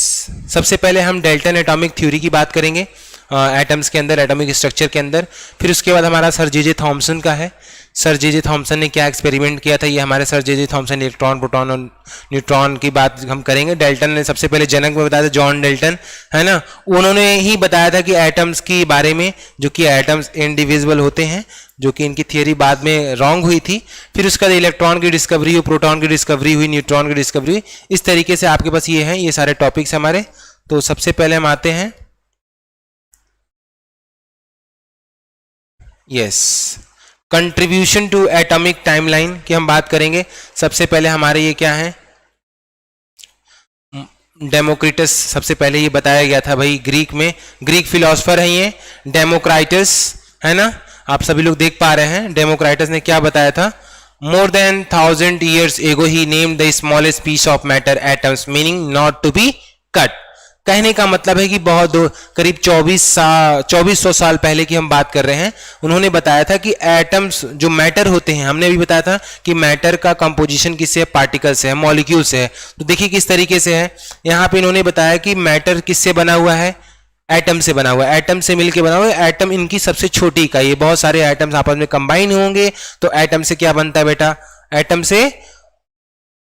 सबसे पहले हम डेल्टन एटॉमिक थ्योरी की बात करेंगे एटम्स के अंदर, एटॉमिक स्ट्रक्चर के अंदर। फिर उसके बाद हमारा सर जे थॉमसन का है। सर जे थॉमसन ने क्या एक्सपेरिमेंट किया था, ये हमारे sir J Thomson, electron, proton और न्यूट्रॉन की बात हम करेंगे। डेल्टन ने सबसे पहले जनक में बताया था, जॉन डेल्टन है ना, उन्होंने ही बताया था कि एटम्स के बारे में, जो कि एटम्स इनडिविजिबल होते हैं, जो कि इनकी थियरी बाद में रॉन्ग हुई थी। फिर उसके बाद इलेक्ट्रॉन की डिस्कवरी हुई, प्रोटॉन की डिस्कवरी हुई, न्यूट्रॉन की डिस्कवरी हुई। इस तरीके से आपके पास ये हैं, ये सारे टॉपिक्स हमारे। तो सबसे पहले हम आते हैं, yes, contribution to atomic timeline की हम बात करेंगे। सबसे पहले हमारे ये क्या है, डेमोक्रिटस, सबसे पहले ये बताया गया था भाई, ग्रीक में, ग्रीक फिलोसफर है ये डेमोक्राइटस, है ना, आप सभी लोग देख पा रहे हैं। डेमोक्राइटस ने क्या बताया था, more than 1000 years ago he named the smallest piece of matter atoms, meaning not to be cut। कहने का मतलब है कि करीब 2400 साल पहले की हम बात कर रहे हैं। उन्होंने बताया था कि एटम्स जो मैटर होते हैं, हमने भी बताया था कि मैटर का कंपोजिशन किससे है, पार्टिकल से है, मॉलिक्यूल से है। तो देखिए किस तरीके से है, यहाँ पे इन्होंने बताया कि मैटर किससे बना हुआ है, एटम से बना हुआ है, एटम से मिलकर बना हुआ है। एटम इनकी सबसे छोटी इकाई है, बहुत सारे एटम्स आपस में कंबाइन होंगे तो एटम से क्या बनता है बेटा, एटम से,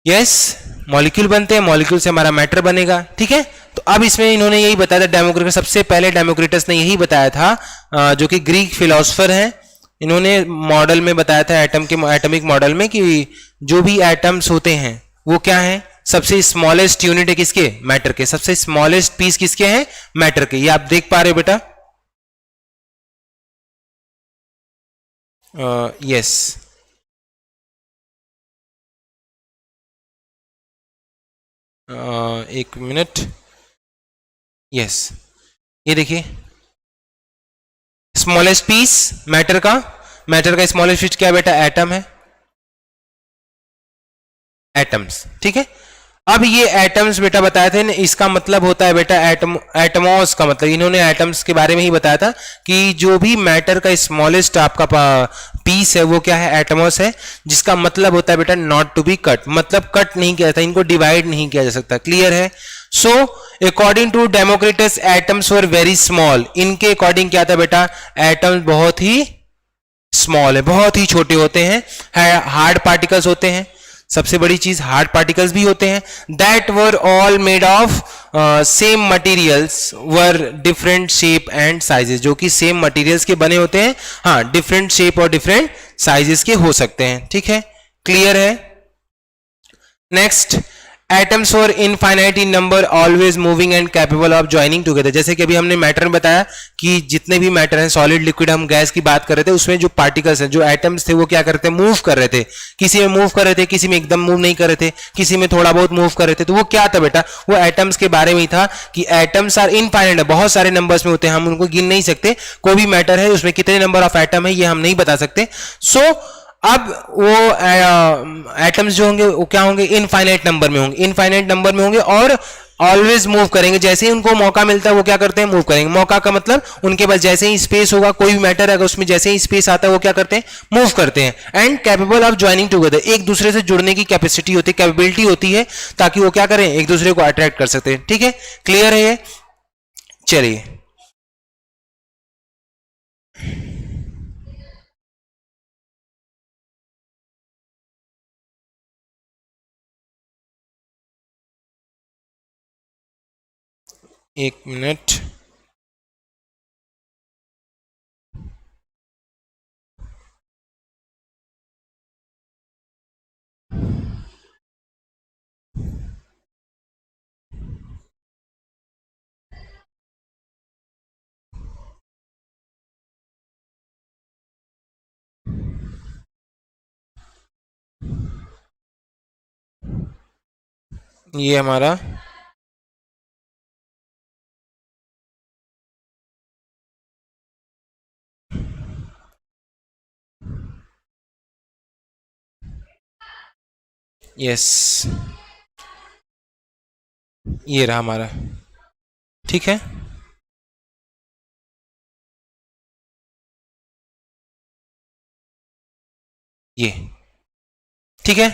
यस, मॉलिक्यूल बनते हैं, मॉलिक्यूल से हमारा मैटर बनेगा, ठीक है। तो अब इसमें इन्होंने यही बताया था, डेमोक्रिटस, सबसे पहले डेमोक्रिटस ने यही बताया था, जो कि ग्रीक फिलोसोफर हैं, इन्होंने मॉडल में बताया था, एटम के एटॉमिक मॉडल में, कि जो भी एटम्स होते हैं वो क्या है, सबसे स्मॉलेस्ट यूनिट है किसके, मैटर के, सबसे स्मॉलेस्ट पीस किसके हैं, मैटर के। ये आप देख पा रहे हो बेटा, यस, एक मिनट, यस, ये देखिए, स्मॉलेस्ट पीस मैटर का स्मॉलेस्ट पीस क्या बेटा, एटम है, एटम्स, ठीक है। अब ये एटम्स बेटा बताए थे, इसका मतलब होता है बेटा एटमॉस का मतलब, इन्होंने एटम्स के बारे में ही बताया था कि जो भी मैटर का स्मॉलेस्ट आपका पीस है वो क्या है, एटमॉस है, जिसका मतलब होता है बेटा नॉट टू बी कट, मतलब कट नहीं किया जाता, इनको डिवाइड नहीं किया जा सकता, क्लियर है। So according to Democritus atoms were very small, इनके अकॉर्डिंग क्या था बेटा, एटम्स बहुत ही स्मॉल है, बहुत ही छोटे होते हैं, हार्ड पार्टिकल्स होते हैं, सबसे बड़ी चीज हार्ड पार्टिकल्स भी होते हैं, that were all made of same materials were different shape and sizes, जो कि सेम मटेरियल्स के बने होते हैं, हाँ डिफरेंट शेप और डिफरेंट साइजेस के हो सकते हैं, ठीक है, क्लियर है। Next, atoms were infinite in number, always moving and capable of joining together, जैसे कि अभी हमने मैटर में बताया कि जितने भी मैटर हैं, सॉलिड, लिक्विड, हम गैस की बात कर रहे थे, उसमें जो पार्टिकल्स हैं, जो एटम्स थे, वो क्या करते हैं, मूव कर रहे थे, किसी में मूव कर रहे थे, किसी में एकदम मूव नहीं कर रहे थे, किसी में थोड़ा बहुत मूव कर रहे थे, तो वो क्या था बेटा, वो एटम्स के बारे में ही था कि एटम्स आर इनफाइनाइट, बहुत सारे नंबर्स में होते हैं, हम उनको गिन नहीं सकते, कोई भी मैटर है उसमें कितने नंबर ऑफ एटम है ये हम नहीं बता सकते। सो अब वो एटम्स जो होंगे वो क्या होंगे, इनफाइनाइट नंबर में होंगे, इनफाइनाइट नंबर में होंगे और ऑलवेज मूव करेंगे, जैसे ही उनको मौका मिलता है वो क्या करते हैं, मूव करेंगे। मौका का मतलब उनके पास जैसे ही स्पेस होगा, कोई भी मैटर है अगर उसमें जैसे ही स्पेस आता है वो क्या करते हैं, मूव करते हैं। And capable of joining together, एक दूसरे से जुड़ने की कैपेसिटी होती है, कैपेबिलिटी होती है, ताकि वो क्या करें, एक दूसरे को अट्रैक्ट कर सकते हैं, ठीक है, क्लियर है ये। चलिए एक मिनट, ये हमारा यस, ये रहा हमारा, ठीक है, ये ठीक है।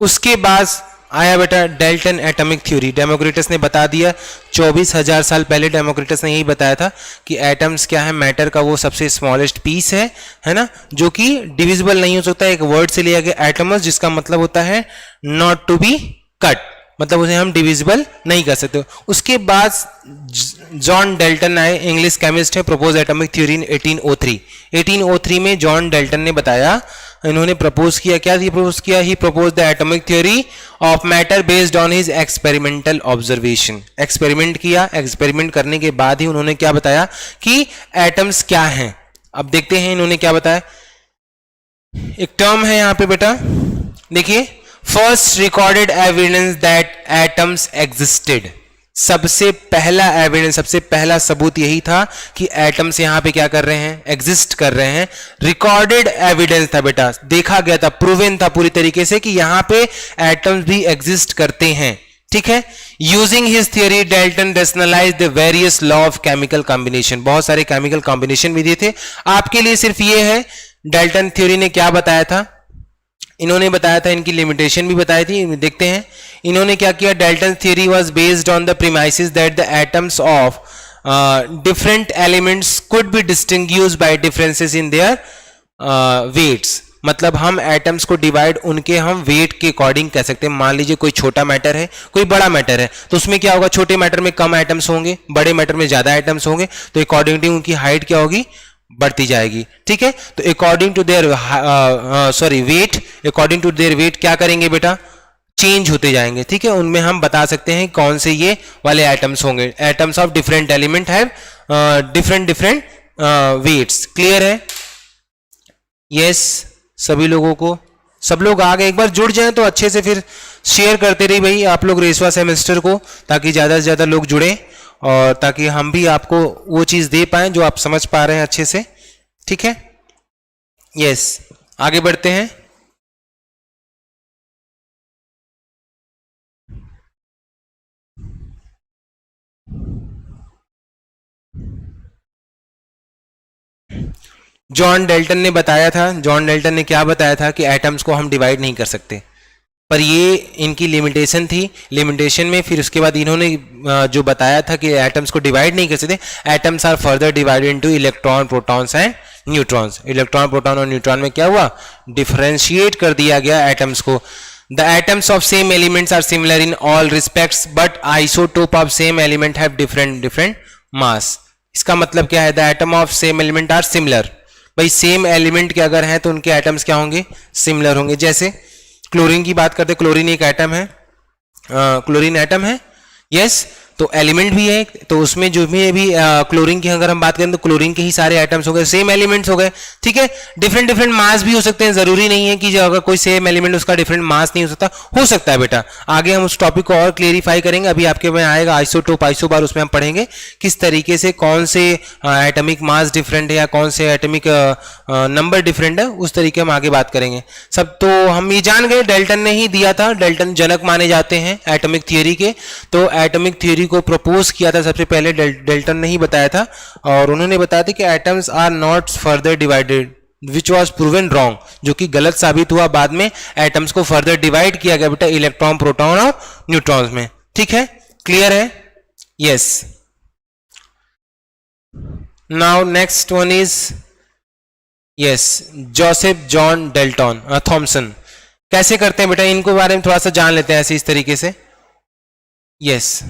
उसके बाद आया बेटा डेल्टन एटॉमिक थ्योरी, डेमोक्रिटस ने बता दिया, 24,000 साल पहले डेमोक्रिटस ने यही बताया था कि एटम्स क्या है, मैटर का वो सबसे स्मॉलेस्ट पीस है ना, जो कि डिविजिबल नहीं हो सकता, एक वर्ड से लिया गया एटमस, जिसका मतलब होता है नॉट टू बी कट, मतलब उसे हम डिविजिबल नहीं कर सकते। उसके बाद जॉन डेल्टन आए, इंग्लिश केमिस्ट है, प्रपोज एटॉमिक थ्योरी इन 1803। 1803 में जॉन डेल्टन ने बताया, इन्होंने प्रपोज किया, क्या प्रपोज किया, he propose the atomic theory of matter based on his experimental observation. Experiment किया, एक्सपेरिमेंट करने के बाद ही उन्होंने क्या बताया कि एटम्स क्या हैं। अब देखते हैं इन्होंने क्या बताया, एक टर्म है यहां पे बेटा, देखिए, first recorded evidence that atoms existed, सबसे पहला एविडेंस, सबसे पहला सबूत यही था कि एटम्स यहां पे क्या कर रहे हैं, एग्जिस्ट कर रहे हैं। रिकॉर्डेड एविडेंस था बेटा, देखा गया था, प्रूवन था पूरी तरीके से कि यहां पे एटम्स भी एग्जिस्ट करते हैं, ठीक है। Using his theory Dalton rationalise the various law of chemical combination, बहुत सारे केमिकल कॉम्बिनेशन भी दिए थे। आपके लिए सिर्फ ये है डेल्टन थ्योरी ने क्या बताया था, इन्होंने बताया था, इनकी लिमिटेशन भी बताई थी, देखते हैं इन्होंने क्या किया। Dalton theory was based on the premises that the atoms of different elements could be distinguished by differences in their weights. मतलब हम एटम्स को डिवाइड उनके हम वेट के अकॉर्डिंग कह सकते हैं। मान लीजिए कोई छोटा मैटर है, कोई बड़ा मैटर है, तो उसमें क्या होगा, छोटे मैटर में कम एटम्स होंगे, बड़े मैटर में ज्यादा एटम्स होंगे, तो अकॉर्डिंगली उनकी हाइट क्या होगी, बढ़ती जाएगी। ठीक है, तो according to their weight, according to their weight क्या करेंगे बेटा, चेंज होते जाएंगे। ठीक है, उनमें हम बता सकते हैं कौन से ये वाले एटम्स होंगे। Atoms of different element have different different weights. Clear है? यस, सभी लोगों को, सब लोग आगे एक बार जुड़ जाएं तो अच्छे से फिर शेयर करते रहिए भाई आप लोग रेसवा सेमेस्टर को, ताकि ज़्यादा से ज़्यादा लोग जुड़ें और ताकि हम भी आपको वो चीज़ दे पाएं जो आप समझ पा रहे हैं अच्छे से। ठीक है, यस, आगे बढ़ते हैं। जॉन डेल्टन ने बताया था, जॉन डेल्टन ने क्या बताया था कि एटम्स को हम डिवाइड नहीं कर सकते, पर ये इनकी लिमिटेशन थी। लिमिटेशन में फिर उसके बाद इन्होंने जो बताया था कि एटम्स को डिवाइड नहीं कर सकते, atoms are further divided into electron, protons and neutrons. Electron, proton और न्यूट्रॉन में क्या हुआ, डिफरेंशिएट कर दिया गया एटम्स को। The atoms of same elements are similar in all respects but isotope of same element have different different mass. इसका मतलब क्या है, the atom of same element are similar. भाई सेम एलिमेंट के अगर हैं तो उनके एटम्स क्या होंगे, सिमिलर होंगे। जैसे क्लोरीन की बात करते हैं, क्लोरीन एक एटम है, क्लोरीन एटम है, यस, तो एलिमेंट भी है, तो उसमें जो भी क्लोरीन की अगर हम बात करें तो क्लोरीन के ही सारे एटम्स हो गए, सेम एलिमेंट्स हो गए। ठीक है, डिफरेंट डिफरेंट मास भी हो सकते हैं, जरूरी नहीं है कि जो अगर कोई सेम एलिमेंट उसका डिफरेंट मास नहीं हो सकता है बेटा। आगे हम उस टॉपिक को और क्लियरिफाई करेंगे, अभी आपके में आएगा आइसोटोप, आइसोबार, उसमें हम पढ़ेंगे किस तरीके से कौन से एटमिक मास डिफरेंट है या कौन से एटमिक नंबर डिफरेंट है, उस तरीके हम आगे बात करेंगे सब। तो हम ये जान गए डेल्टन ने ही दिया था, डेल्टन जनक माने जाते हैं एटमिक थियरी के, तो एटमिक थियरी को प्रपोज किया था सबसे पहले डेल्टन ने ही बताया था, और उन्होंने बताया था कि atoms are not further divided which was proven wrong, जो कि गलत साबित हुआ। बाद में एटम्स को फर्दर डिवाइड किया गया बेटा इलेक्ट्रॉन, प्रोटॉन और न्यूट्रॉन्स में। ठीक है, क्लियर है? Yes, now next one is yes, Joseph John Dalton Thomson. कैसे करते हैं बेटा, इनको बारे में थोड़ा सा जान लेते हैं ऐसे इस तरीके से। यस,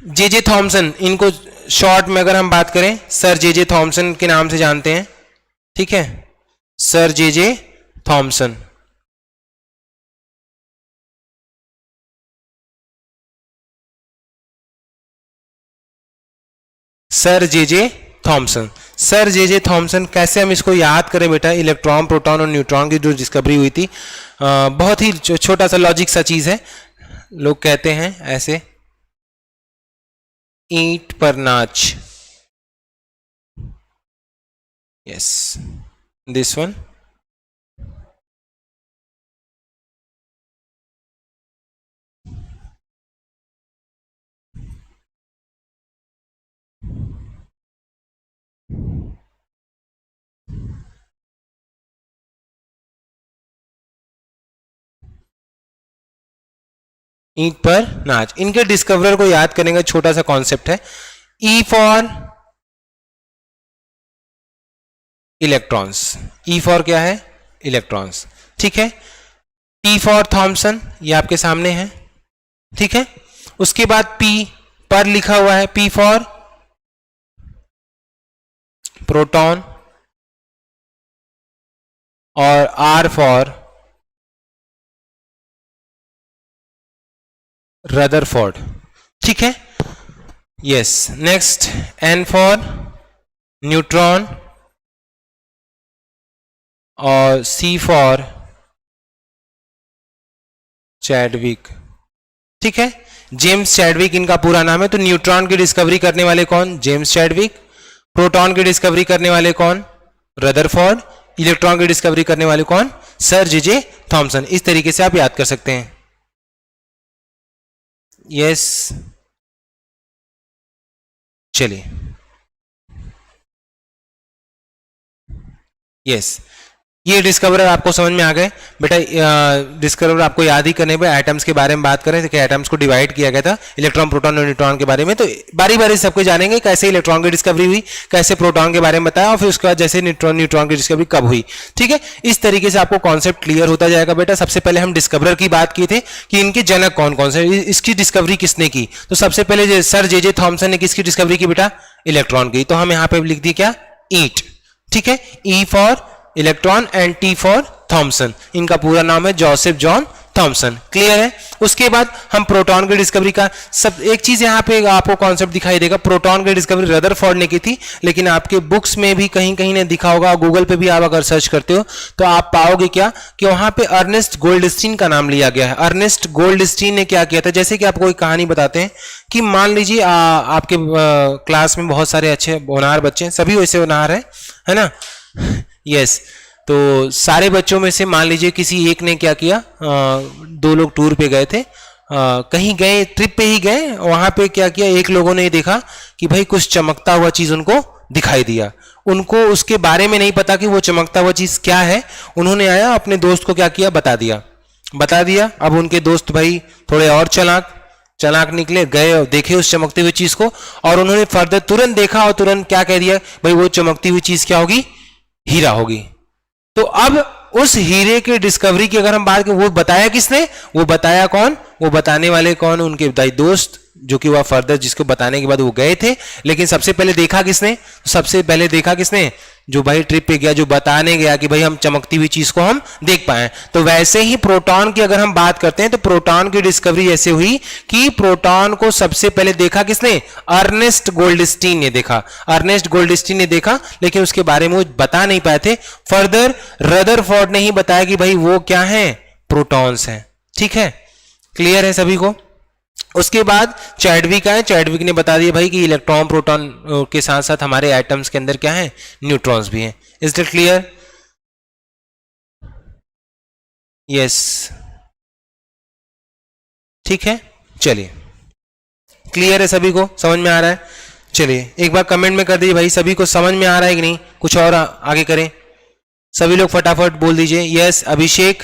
जे जे थॉमसन, इनको शॉर्ट में अगर हम बात करें सर जे जे थॉमसन के नाम से जानते हैं। ठीक है, सर जे जे थॉमसन। सर जे जे थॉमसन, सर जे जे थॉमसन। कैसे हम इसको याद करें बेटा, इलेक्ट्रॉन, प्रोटॉन और न्यूट्रॉन की जो डिस्कवरी हुई थी, बहुत ही छोटा सा लॉजिक सा चीज है। लोग कहते हैं ऐसे, ईंट पर नाच, यस, दिस वन। ईंट पर नाच, इनके डिस्कवरर को याद करने का छोटा सा कॉन्सेप्ट है। E for electrons, E for क्या है, इलेक्ट्रॉन्स। ठीक है, टी फॉर थॉमसन, ये आपके सामने है। ठीक है, उसके बाद पी पर लिखा हुआ है, पी फॉर प्रोटॉन और आर फॉर रदरफोर्ड। ठीक है, yes, next N for neutron और सी फॉर चैडविक। ठीक है, जेम्स चैडविक इनका पूरा नाम है। तो न्यूट्रॉन की डिस्कवरी करने वाले कौन, जेम्स चैडविक। प्रोटॉन की डिस्कवरी करने वाले कौन, रदरफोर्ड। इलेक्ट्रॉन की डिस्कवरी करने वाले कौन, सर जे जे थॉमसन। इस तरीके से आप याद कर सकते हैं। यस, चलिए, यस, ये डिस्कवरर आपको समझ में आ गए बेटा। डिस्कवरर आपको याद ही करने पे एटम्स के बारे में बात करें तो एटम्स को डिवाइड किया गया था इलेक्ट्रॉन प्रोटॉन और न्यूट्रॉन के बारे में। तो बारी बारी सबको जानेंगे कैसे इलेक्ट्रॉन की डिस्कवरी हुई, कैसे प्रोटॉन के बारे में बताया और फिर उसके बाद जैसे न्यूट्रॉन की डिस्कवरी कब हुई। ठीक है, इस तरीके से आपको कॉन्सेप्ट क्लियर होता जाएगा बेटा। सबसे पहले हम डिस्कवरर की बात की थे कि इनके जनक कौन कौन से, इसकी डिस्कवरी किसने की। तो सबसे पहले सर जे थॉमसन ने किसकी डिस्कवरी की बेटा, इलेक्ट्रॉन की। तो हम यहाँ पे लिख दी क्या, ईट। ठीक है, E for electron and T for Thomson. इनका पूरा नाम है जोसेफ जॉन थॉमसन। क्लियर है। उसके बाद हम प्रोटॉन की डिस्कवरी का सब एक चीज यहां पे आपको कॉन्सेप्ट दिखाई देगा, प्रोटॉन की डिस्कवरी रदरफोर्ड ने की थी, लेकिन आपके बुक्स में भी कहीं कहीं ने दिखा होगा, गूगल पे भी आप अगर सर्च करते हो तो आप पाओगे क्या कि वहां पे अर्नेस्ट गोल्डस्टीन का नाम लिया गया है। अर्नेस्ट गोल्डस्टीन ने क्या किया था, जैसे कि आपको एक कहानी बताते हैं कि मान लीजिए आपके क्लास में बहुत सारे अच्छे होनहार बच्चे हैं, सभी वैसे होनहार है ना। यस तो सारे बच्चों में से मान लीजिए किसी एक ने क्या किया, दो लोग टूर पे गए थे, कहीं गए ट्रिप पे ही गए, वहां पे क्या किया, एक लोगों ने देखा कि भाई कुछ चमकता हुआ चीज उनको दिखाई दिया। उनको उसके बारे में नहीं पता कि वो चमकता हुआ चीज क्या है। उन्होंने आया अपने दोस्त को क्या किया, बता दिया। अब उनके दोस्त भाई थोड़े और चालाक निकले, गए और देखे उस चमकती हुई चीज को, और उन्होंने फर्दर तुरंत देखा और तुरंत क्या कह दिया, भाई वो चमकती हुई चीज क्या होगी, हीरा होगी। तो अब उस हीरे के डिस्कवरी की अगर हम बात करें, वो बताया किसने, वो बताया कौन, वो बताने वाले कौन, उनके दोस्त, जो कि वह फर्दर जिसको बताने के बाद वो गए थे। लेकिन सबसे पहले देखा किसने, जो भाई ट्रिप पे गया, जो बताने गया कि भाई हम चमकती हुई चीज को हम देख पाए। तो वैसे ही प्रोटॉन की अगर हम बात करते हैं तो प्रोटॉन की डिस्कवरी ऐसे हुई कि प्रोटॉन को सबसे पहले देखा किसने, अर्नेस्ट गोल्डस्टीन ने देखा, लेकिन उसके बारे में वो बता नहीं पाए थे। फर्दर रदरफोर्ड ने ही बताया कि भाई वो क्या है, प्रोटॉन्स हैं। ठीक है, क्लियर है सभी को। उसके बाद चैडविक आए, चैडविक ने बता दिया भाई कि इलेक्ट्रॉन प्रोटॉन के साथ साथ हमारे एटम्स के अंदर क्या है, न्यूट्रॉन्स भी हैं। Is that clear? यस, ठीक है, चलिए क्लियर है सभी को, समझ में आ रहा है। चलिए एक बार कमेंट में कर दीजिए भाई सभी को समझ में आ रहा है कि नहीं, कुछ और आगे करें। सभी लोग फटाफट बोल दीजिए। यस, अभिषेक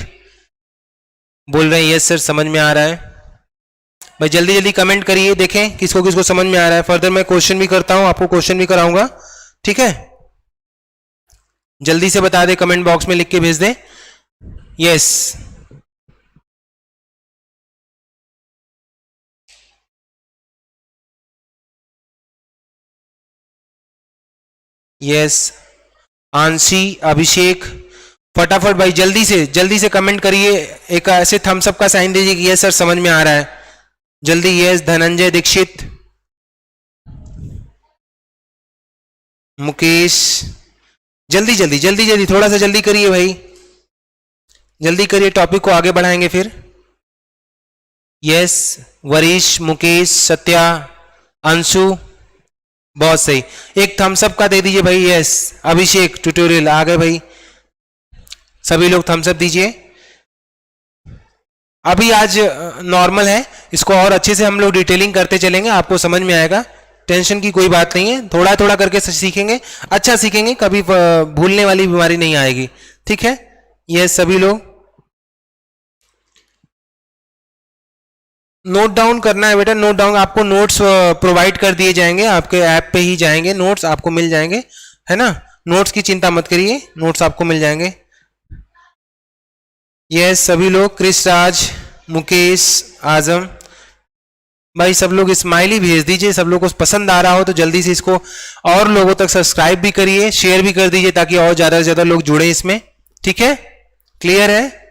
बोल रहे हैं यस सर समझ में आ रहा है। भाई जल्दी जल्दी कमेंट करिए, देखें किसको किसको समझ में आ रहा है। फर्दर मैं क्वेश्चन भी करता हूं, आपको क्वेश्चन भी कराऊंगा। ठीक है, जल्दी से बता दे, कमेंट बॉक्स में लिख के भेज दे। यस, यस, आंशी, अभिषेक, फटाफट भाई जल्दी से कमेंट करिए। एक ऐसे थम्स अप का साइन दीजिए कि यस सर समझ में आ रहा है। जल्दी। यस, धनंजय दीक्षित, मुकेश, जल्दी थोड़ा सा जल्दी करिए भाई, जल्दी करिए, टॉपिक को आगे बढ़ाएंगे फिर। यस, वरीश, मुकेश, सत्या, अंशु, बहुत सही। एक थम्स अप का दे दीजिए भाई। यस, अभिषेक ट्यूटोरियल आ गए भाई, सभी लोग थम्स अप दीजिए। अभी आज नॉर्मल है, इसको और अच्छे से हम लोग डिटेलिंग करते चलेंगे, आपको समझ में आएगा, टेंशन की कोई बात नहीं है। थोड़ा थोड़ा करके सीखेंगे, अच्छा सीखेंगे, कभी भूलने वाली बीमारी नहीं आएगी। ठीक है, ये सभी लोग नोट डाउन करना है बेटा, नोट डाउन। आपको नोट्स प्रोवाइड कर दिए जाएंगे, आपके ऐप पे ही जाएंगे, नोट्स आपको मिल जाएंगे, है ना। नोट्स की चिंता मत करिए, नोट्स आपको मिल जाएंगे। यस, सभी लोग, क्रिस राज, मुकेश, आजम भाई, सब लोग स्माइली भेज दीजिए। सब लोग को पसंद आ रहा हो तो जल्दी से इसको और लोगों तक सब्सक्राइब भी करिए, शेयर भी कर दीजिए, ताकि और ज्यादा से ज्यादा लोग जुड़े इसमें। ठीक है, क्लियर है।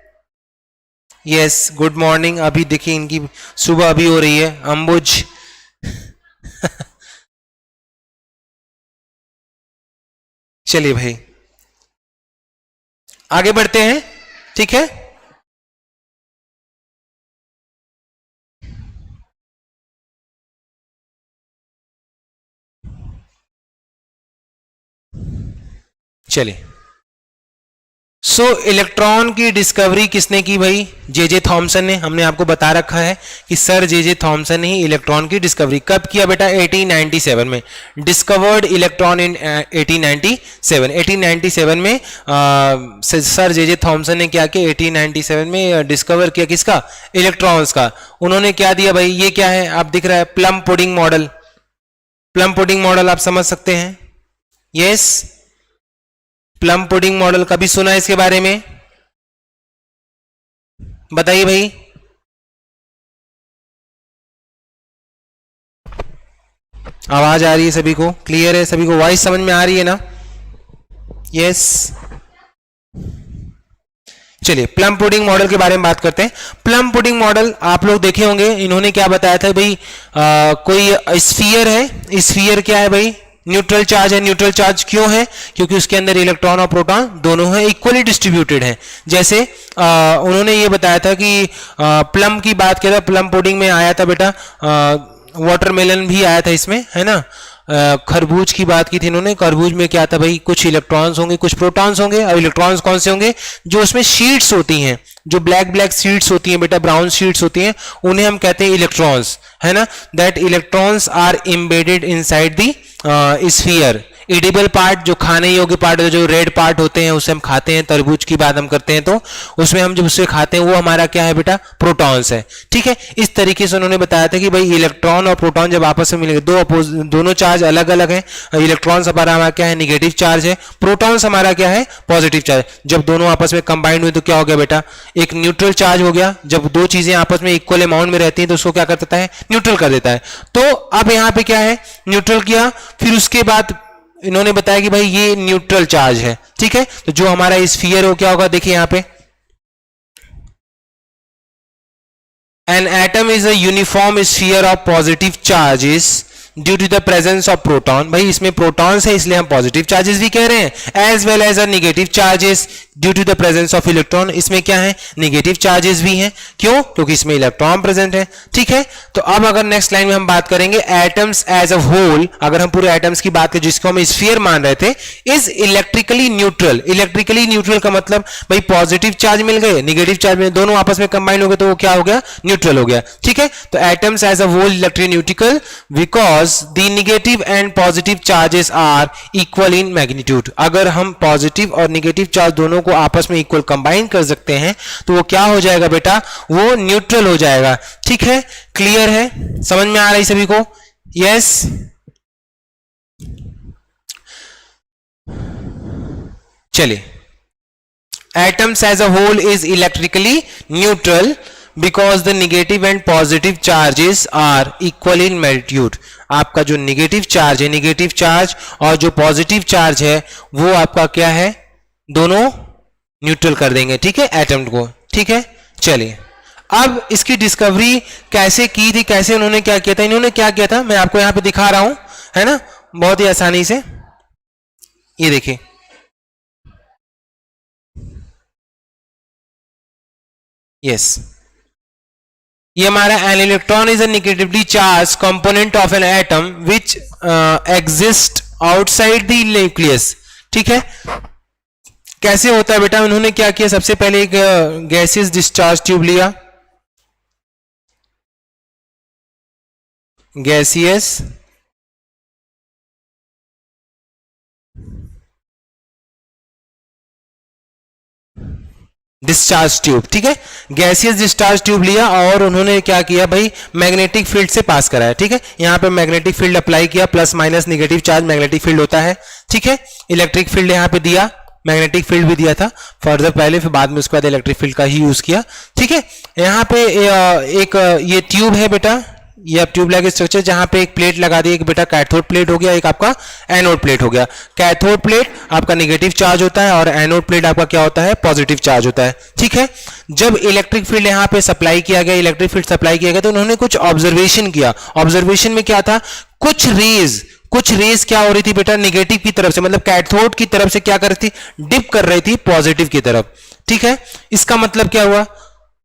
Yes, good morning. अभी देखिए इनकी सुबह अभी हो रही है, अंबुज चलिए भाई आगे बढ़ते हैं। ठीक है, चलिए। सो इलेक्ट्रॉन की डिस्कवरी किसने की भाई? जे थॉमसन ने। हमने आपको बता रखा है कि सर जे थॉमसन ने ही इलेक्ट्रॉन की डिस्कवरी कब किया बेटा? 1897 में। Discovered electron in 1897। 1897 में सर जे थॉमसन ने क्या किया? 1897 में डिस्कवर किया किसका? इलेक्ट्रॉन्स का। उन्होंने क्या दिया भाई? ये क्या है? आप दिख रहा है plum pudding model. Plum pudding model आप समझ सकते हैं। यस, प्लम पुडिंग मॉडल कभी सुना है इसके बारे में? बताइए भाई। आवाज आ रही है सभी को? क्लियर है सभी को? वॉइस समझ में आ रही है ना? यस। चलिए प्लम पुडिंग मॉडल के बारे में बात करते हैं। प्लम पुडिंग मॉडल आप लोग देखे होंगे। इन्होंने क्या बताया था भाई? कोई स्फीयर है। स्फीयर क्या है भाई? न्यूट्रल चार्ज है। न्यूट्रल चार्ज क्यों है? क्योंकि उसके अंदर इलेक्ट्रॉन और प्रोटॉन दोनों हैं, इक्वली डिस्ट्रीब्यूटेड हैं। जैसे उन्होंने ये बताया था कि प्लम की बात किया था, प्लम पुडिंग में आया था बेटा, वाटरमेलन भी आया था इसमें, है ना। खरबूज की बात की थी इन्होंने। खरबूज में क्या था भाई? कुछ इलेक्ट्रॉन्स होंगे, कुछ प्रोटॉन्स होंगे। और इलेक्ट्रॉन्स कौन से होंगे? जो उसमें शीट्स होती हैं, जो ब्लैक ब्लैक शीट्स होती हैं बेटा, ब्राउन शीट्स होती हैं, उन्हें हम कहते हैं इलेक्ट्रॉन्स, है ना। That electrons are embedded inside the sphere. Edible part, जो खाने योग्य पार्ट, जो रेड पार्ट होते हैं उसे हम खाते हैं। तरबूज की बात हम करते हैं तो उसमें हम जब उसे खाते हैं वो हमारा क्या है बेटा? प्रोटॉन्स है। ठीक है, इस तरीके से उन्होंने बताया था कि भाई इलेक्ट्रॉन और प्रोटॉन जब आपस में मिलेंगे, दोनों चार्ज अलग अलग हैं। इलेक्ट्रॉन्स हमारा क्या है? निगेटिव चार्ज है। प्रोटॉन्स हमारा क्या है? Positive charge. जब दोनों आपस में कंबाइंड हुए तो क्या हो गया बेटा? एक न्यूट्रल चार्ज हो गया। जब दो चीजें आपस में इक्वल अमाउंट में रहती हैं तो उसको क्या कर देता है? न्यूट्रल कर देता है। तो अब यहां पे क्या है? न्यूट्रल किया। फिर उसके बाद इन्होंने बताया कि भाई ये न्यूट्रल चार्ज है। ठीक है, तो जो हमारा स्फीयर हो क्या होगा? देखिए यहां पे, an atom is a uniform sphere of positive charges due to the presence of proton. भाई इसमें प्रोटॉन्स है इसलिए हम पॉजिटिव चार्जेस भी कह रहे हैं। As well as a negative charges due to the presence of electron. इसमें क्या है? नेगेटिव चार्जेस भी हैं। क्यों? क्योंकि इसमें इलेक्ट्रॉन प्रेजेंट है। ठीक है, तो अब अगर नेक्स्ट लाइन में हम बात करेंगे एटम्स एज अ होल, अगर हम पूरे एटम्स की बात करें जिसको हम स्फीयर मान रहे थे, is electrically neutral. Electrically neutral का मतलब भाई पॉजिटिव चार्ज मिल गए, नेगेटिव चार्ज में, दोनों आपस में कंबाइन हो गए तो वो क्या हो गया? न्यूट्रल हो गया। ठीक है, तो atoms as a whole electroneutral because the negative and positive charges are equal in magnitude। अगर हम पॉजिटिव और नेगेटिव चार्ज दोनों को आपस में इक्वल कंबाइन कर सकते हैं तो वो क्या हो जाएगा बेटा? वो न्यूट्रल हो जाएगा। ठीक है, क्लियर है? समझ में आ रही सभी को? यस। चलिए, atoms as a whole is electrically neutral because the negative and positive charges are equal in magnitude. आपका जो नेगेटिव चार्ज है, नेगेटिव चार्ज और जो पॉजिटिव चार्ज है वो आपका क्या है? दोनों न्यूट्रल कर देंगे। ठीक है, एटम को। ठीक है, चलिए अब इसकी डिस्कवरी कैसे की थी, कैसे उन्होंने क्या किया था? इन्होंने क्या किया था मैं आपको यहां पे दिखा रहा हूं, है ना, बहुत ही आसानी से। ये देखिए, यस, ये हमारा an electron is a negatively charge component of an atom which exist outside the nucleus. ठीक है, कैसे होता है बेटा? उन्होंने क्या किया? सबसे पहले एक गैसियस डिस्चार्ज ट्यूब लिया, गैसियस डिस्चार्ज ट्यूब। ठीक है, गैसियस डिस्चार्ज ट्यूब लिया और उन्होंने क्या किया भाई? मैग्नेटिक फील्ड से पास कराया। ठीक है, यहां पे मैग्नेटिक फील्ड अप्लाई किया, plus minus negative charge magnetic field होता है। ठीक है, इलेक्ट्रिक फील्ड यहां पे दिया, मैग्नेटिक फील्ड भी दिया था फर्दर पहले, फिर बाद में उसके बाद इलेक्ट्रिक फील्ड का ही यूज किया। ठीक है, यहां पे एक ये ट्यूब है बेटा, ये अब ट्यूब लाइक स्ट्रक्चर, जहां पे एक प्लेट लगा दी, एक बेटा कैथोड प्लेट हो गया, एक आपका एनोड प्लेट हो गया। कैथोड प्लेट आपका नेगेटिव चार्ज होता है और एनोड प्लेट आपका क्या होता है? पॉजिटिव चार्ज होता है। ठीक है, जब इलेक्ट्रिक फील्ड यहां पे सप्लाई किया गया, इलेक्ट्रिक फील्ड सप्लाई किया गया तो उन्होंने कुछ ऑब्जर्वेशन किया। ऑब्जर्वेशन में क्या था? कुछ रेज क्या हो रही थी बेटा? नेगेटिव की तरफ से, मतलब कैथोड की तरफ से क्या कर रही थी? डिप कर रही थी पॉजिटिव की तरफ। ठीक है, इसका मतलब क्या हुआ?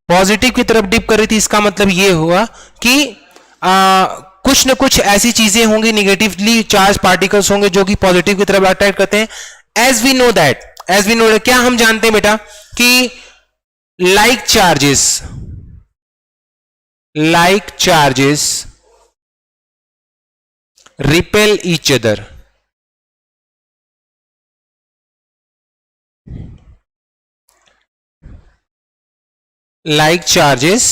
पॉजिटिव की तरफ डिप कर रही थी, इसका मतलब ये हुआ कि कुछ न कुछ ऐसी चीजें होंगी, नेगेटिवली चार्ज पार्टिकल्स होंगे जो कि पॉजिटिव की तरफ अट्रैक्ट करते हैं। As we know that, as we know, क्या हम जानते हैं बेटा कि like charges repel each other. Like charges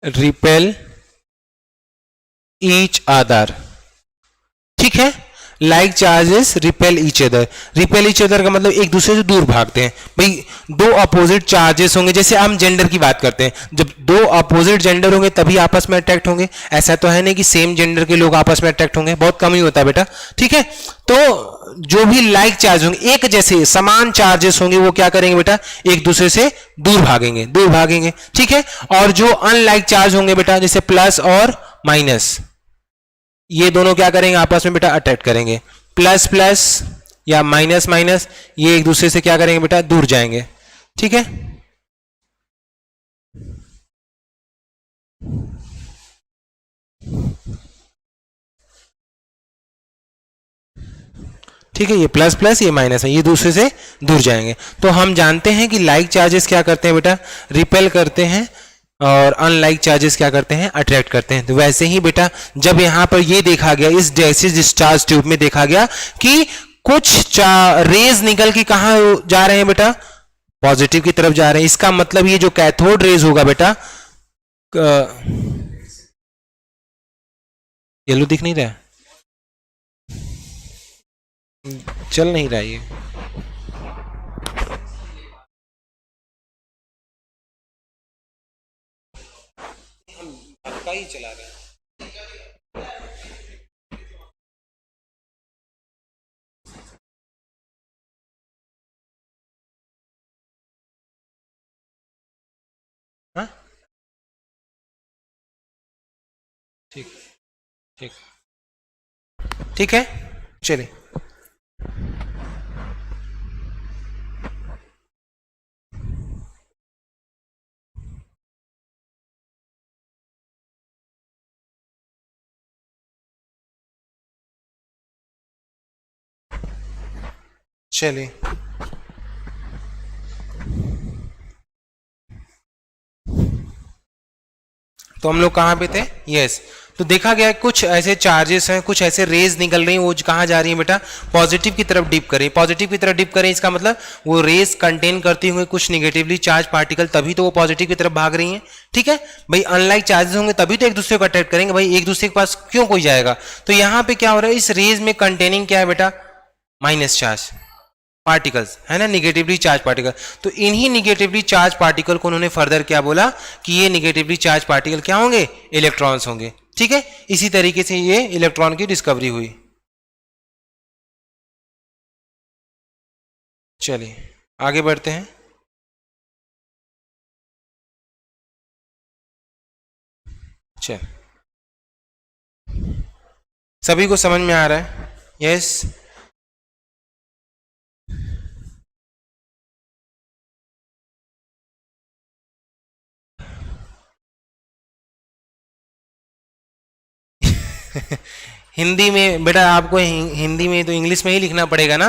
repel each other. ठीक है, like charges repel each other. Repel each other का मतलब एक दूसरे से दूर भागते हैं. भाई दो अपोजिट चार्जेस होंगे, जैसे हम जेंडर की बात करते हैं, जब दो अपोजिट जेंडर होंगे तभी आपस में अट्रैक्ट होंगे. ऐसा तो है नहीं कि सेम जेंडर के लोग आपस में अट्रैक्ट होंगे, बहुत कम ही होता है बेटा. ठीक है, तो जो भी लाइक चार्ज होंगे, एक जैसे समान चार्जेस होंगे, वो क्या करेंगे बेटा, एक दूसरे से दूर भागेंगे. ठीक है, और जो अनलाइक चार्ज होंगे बेटा, जैसे प्लस और माइनस, ये दोनों क्या करेंगे, आपस में बेटा अट्रैक्ट करेंगे. प्लस प्लस या माइनस माइनस, ये एक दूसरे से क्या करेंगे बेटा, दूर जाएंगे. ठीक है, ठीक है, ये प्लस प्लस ये माइनस है, ये दूसरे से दूर जाएंगे. तो हम जानते हैं कि लाइक चार्जेस क्या करते हैं बेटा, रिपेल करते हैं, और अनलाइक चार्जेस क्या करते हैं, अट्रैक्ट करते हैं. तो वैसे ही बेटा जब यहां पर ये देखा गया, इस जैसे डिस्चार्ज ट्यूब में देखा गया कि कुछ रेज निकल के कहां जा रहे हैं बेटा, पॉजिटिव की तरफ जा रहे हैं. इसका मतलब ये जो कैथोड रेज होगा बेटा, येलो दिख नहीं रहा, चल नहीं रहा ये. आपका ही चला रहा है. हाँ, ठीक ठीक ठीक है, चलिए. चलिए, तो हम लोग कहाँ पे थे, यस. तो देखा गया कुछ ऐसे चार्जेस हैं, कुछ ऐसे रेज निकल रही हैं, वो कहाँ जा रही हैं बेटा, पॉजिटिव की तरफ डिप करें. पॉजिटिव की तरफ डिप करें, इसका मतलब वो रेज कंटेन करती होंगे कुछ निगेटिवली चार्ज पार्टिकल, तभी तो वो पॉजिटिव की तरफ भाग रही हैं. ठीक है भाई, अनलाइक चार्जेस होंगे तभी तो एक दूसरे को अट्रैक्ट करेंगे. भाई एक दूसरे के पास क्यों कोई जाएगा. तो यहाँ पे क्या हो रहा है, इस रेज में कंटेनिंग क्या है बेटा, माइनस चार्ज पार्टिकल्स है ना, निगेटिवली चार्ज पार्टिकल. तो इन्हीं निगेटिवली चार्ज पार्टिकल को उन्होंने फर्दर क्या बोला कि ये निगेटिवली चार्ज पार्टिकल क्या होंगे, इलेक्ट्रॉन्स होंगे. ठीक है, इसी तरीके से ये इलेक्ट्रॉन की डिस्कवरी हुई. चलिए आगे बढ़ते हैं. चल, सभी को समझ में आ रहा है, यस. हिंदी में बेटा आपको हिंदी में तो इंग्लिश में ही लिखना पड़ेगा ना,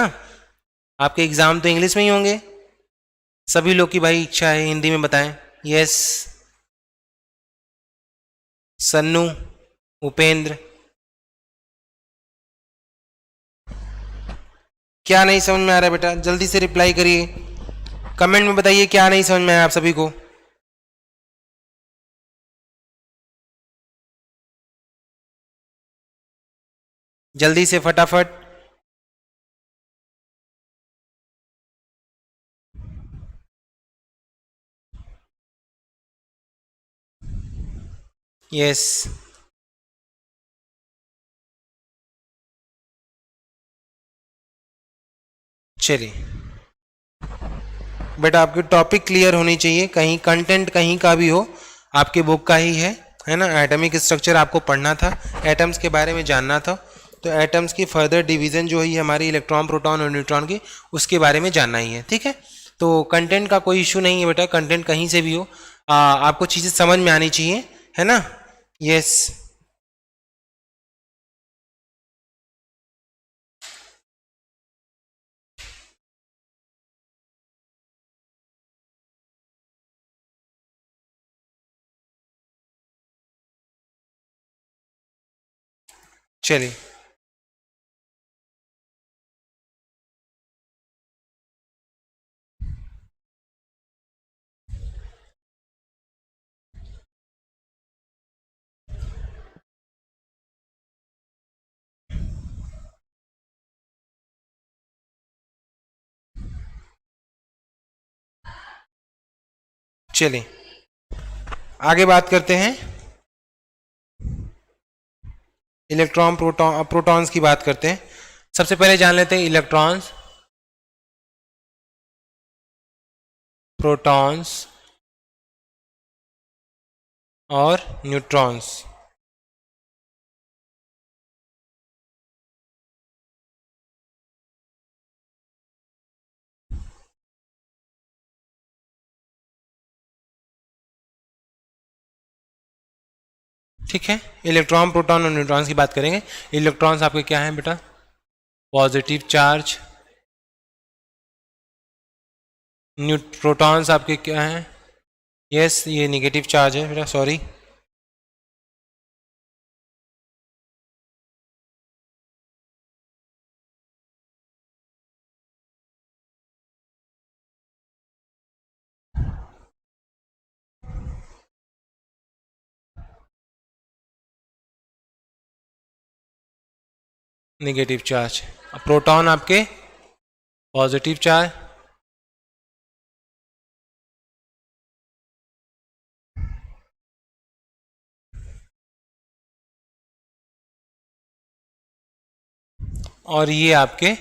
आपके एग्जाम तो इंग्लिश में ही होंगे. सभी लोग की भाई इच्छा है हिंदी में बताएं. यस, सन्नू, उपेंद्र, क्या नहीं समझ में आ रहा है बेटा, जल्दी से रिप्लाई करिए, कमेंट में बताइए क्या नहीं समझ में आया आप सभी को. जल्दी से फटाफट. यस, चलिए बेटा आपकी टॉपिक क्लियर होनी चाहिए, कहीं कंटेंट कहीं का भी हो, आपके बुक का ही है ना. एटॉमिक स्ट्रक्चर आपको पढ़ना था, एटम्स के बारे में जानना था, तो एटम्स की फर्दर डिवीजन जो है हमारी इलेक्ट्रॉन, प्रोटॉन और न्यूट्रॉन की, उसके बारे में जानना ही है. ठीक है, तो कंटेंट का कोई इशू नहीं है बेटा, कंटेंट कहीं से भी हो, आपको चीज़ें समझ में आनी चाहिए है ना? यस, चलिए चलिए आगे बात करते हैं। इलेक्ट्रॉन प्रोटॉन्स की बात करते हैं। सबसे पहले जान लेते हैं इलेक्ट्रॉन्स, प्रोटॉन्स और न्यूट्रॉन्स। ठीक है, इलेक्ट्रॉन प्रोटॉन और न्यूट्रॉन्स की बात करेंगे। इलेक्ट्रॉन्स आपके क्या हैं बेटा? Positive charge. प्रोटॉन्स आपके क्या हैं? यस, ये निगेटिव चार्ज है बेटा, सॉरी। Negative charge. प्रोटॉन आपके पॉजिटिव चार्ज। और ये आपके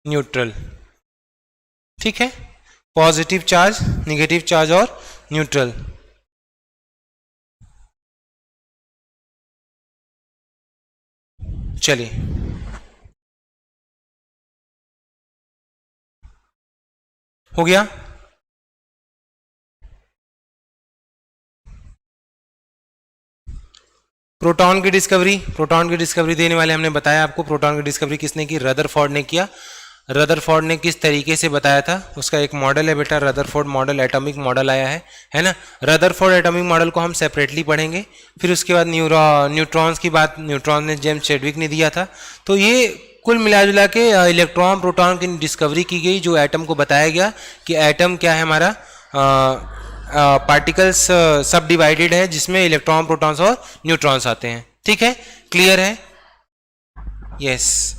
न्यूट्रल। ठीक है, पॉजिटिव चार्ज, निगेटिव चार्ज और न्यूट्रल। चलिए हो गया। प्रोटॉन की डिस्कवरी देने वाले हमने बताया आपको। प्रोटॉन की डिस्कवरी किसने की? रदरफोर्ड ने किया। रदरफोर्ड ने किस तरीके से बताया था? उसका एक मॉडल है बेटा, रदरफोर्ड मॉडल, एटॉमिक मॉडल आया है ना? रदरफोर्ड एटॉमिक मॉडल को हम सेपरेटली पढ़ेंगे। फिर उसके बाद न्यूट्रॉन्स की बात, न्यूट्रॉन ने जेम्स चैडविक ने दिया था। तो ये कुल मिला जुला के इलेक्ट्रॉन प्रोटॉन की डिस्कवरी की गई, जो एटम को बताया गया कि एटम क्या है हमारा, पार्टिकल्स सब डिवाइडेड है, जिसमें इलेक्ट्रॉन प्रोटॉन्स और न्यूट्रॉन्स आते हैं। ठीक है, क्लियर है? यस।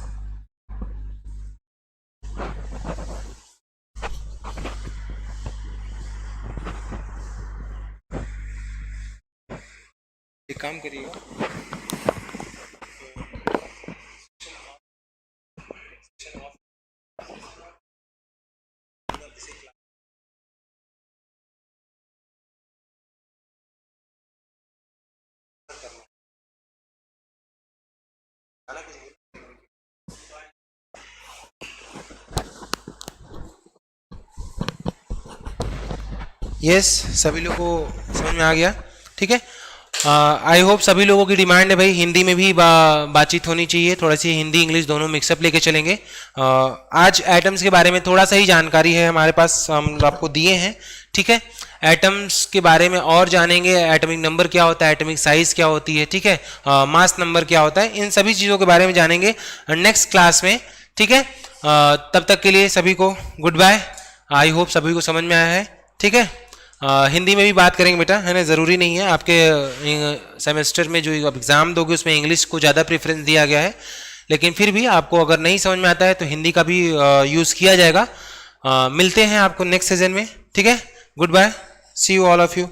एक काम करिएगा, यस, सभी लोगों को समझ में आ गया? ठीक है, आई होप सभी लोगों की डिमांड है भाई हिंदी में भी बातचीत होनी चाहिए, थोड़ा सी हिंदी इंग्लिश दोनों मिक्सअप लेके चलेंगे। आज एटम्स के बारे में थोड़ा सा ही जानकारी है हमारे पास, हम आपको दिए हैं। ठीक है, एटम्स के बारे में और जानेंगे, एटॉमिक नंबर क्या होता है, एटॉमिक साइज क्या होती है, ठीक है, मास नंबर क्या होता है, इन सभी चीज़ों के बारे में जानेंगे नेक्स्ट क्लास में। ठीक है, तब तक के लिए सभी को गुड बाय। आई होप सभी को समझ में आया है। ठीक है, हिंदी में भी बात करेंगे बेटा, है ना? ज़रूरी नहीं है, आपके सेमेस्टर में जो एग्ज़ाम दोगे उसमें इंग्लिश को ज़्यादा प्रेफरेंस दिया गया है, लेकिन फिर भी आपको अगर नहीं समझ में आता है तो हिंदी का भी यूज़ किया जाएगा। मिलते हैं आपको नेक्स्ट सीजन में। ठीक है, goodbye, see you all of you.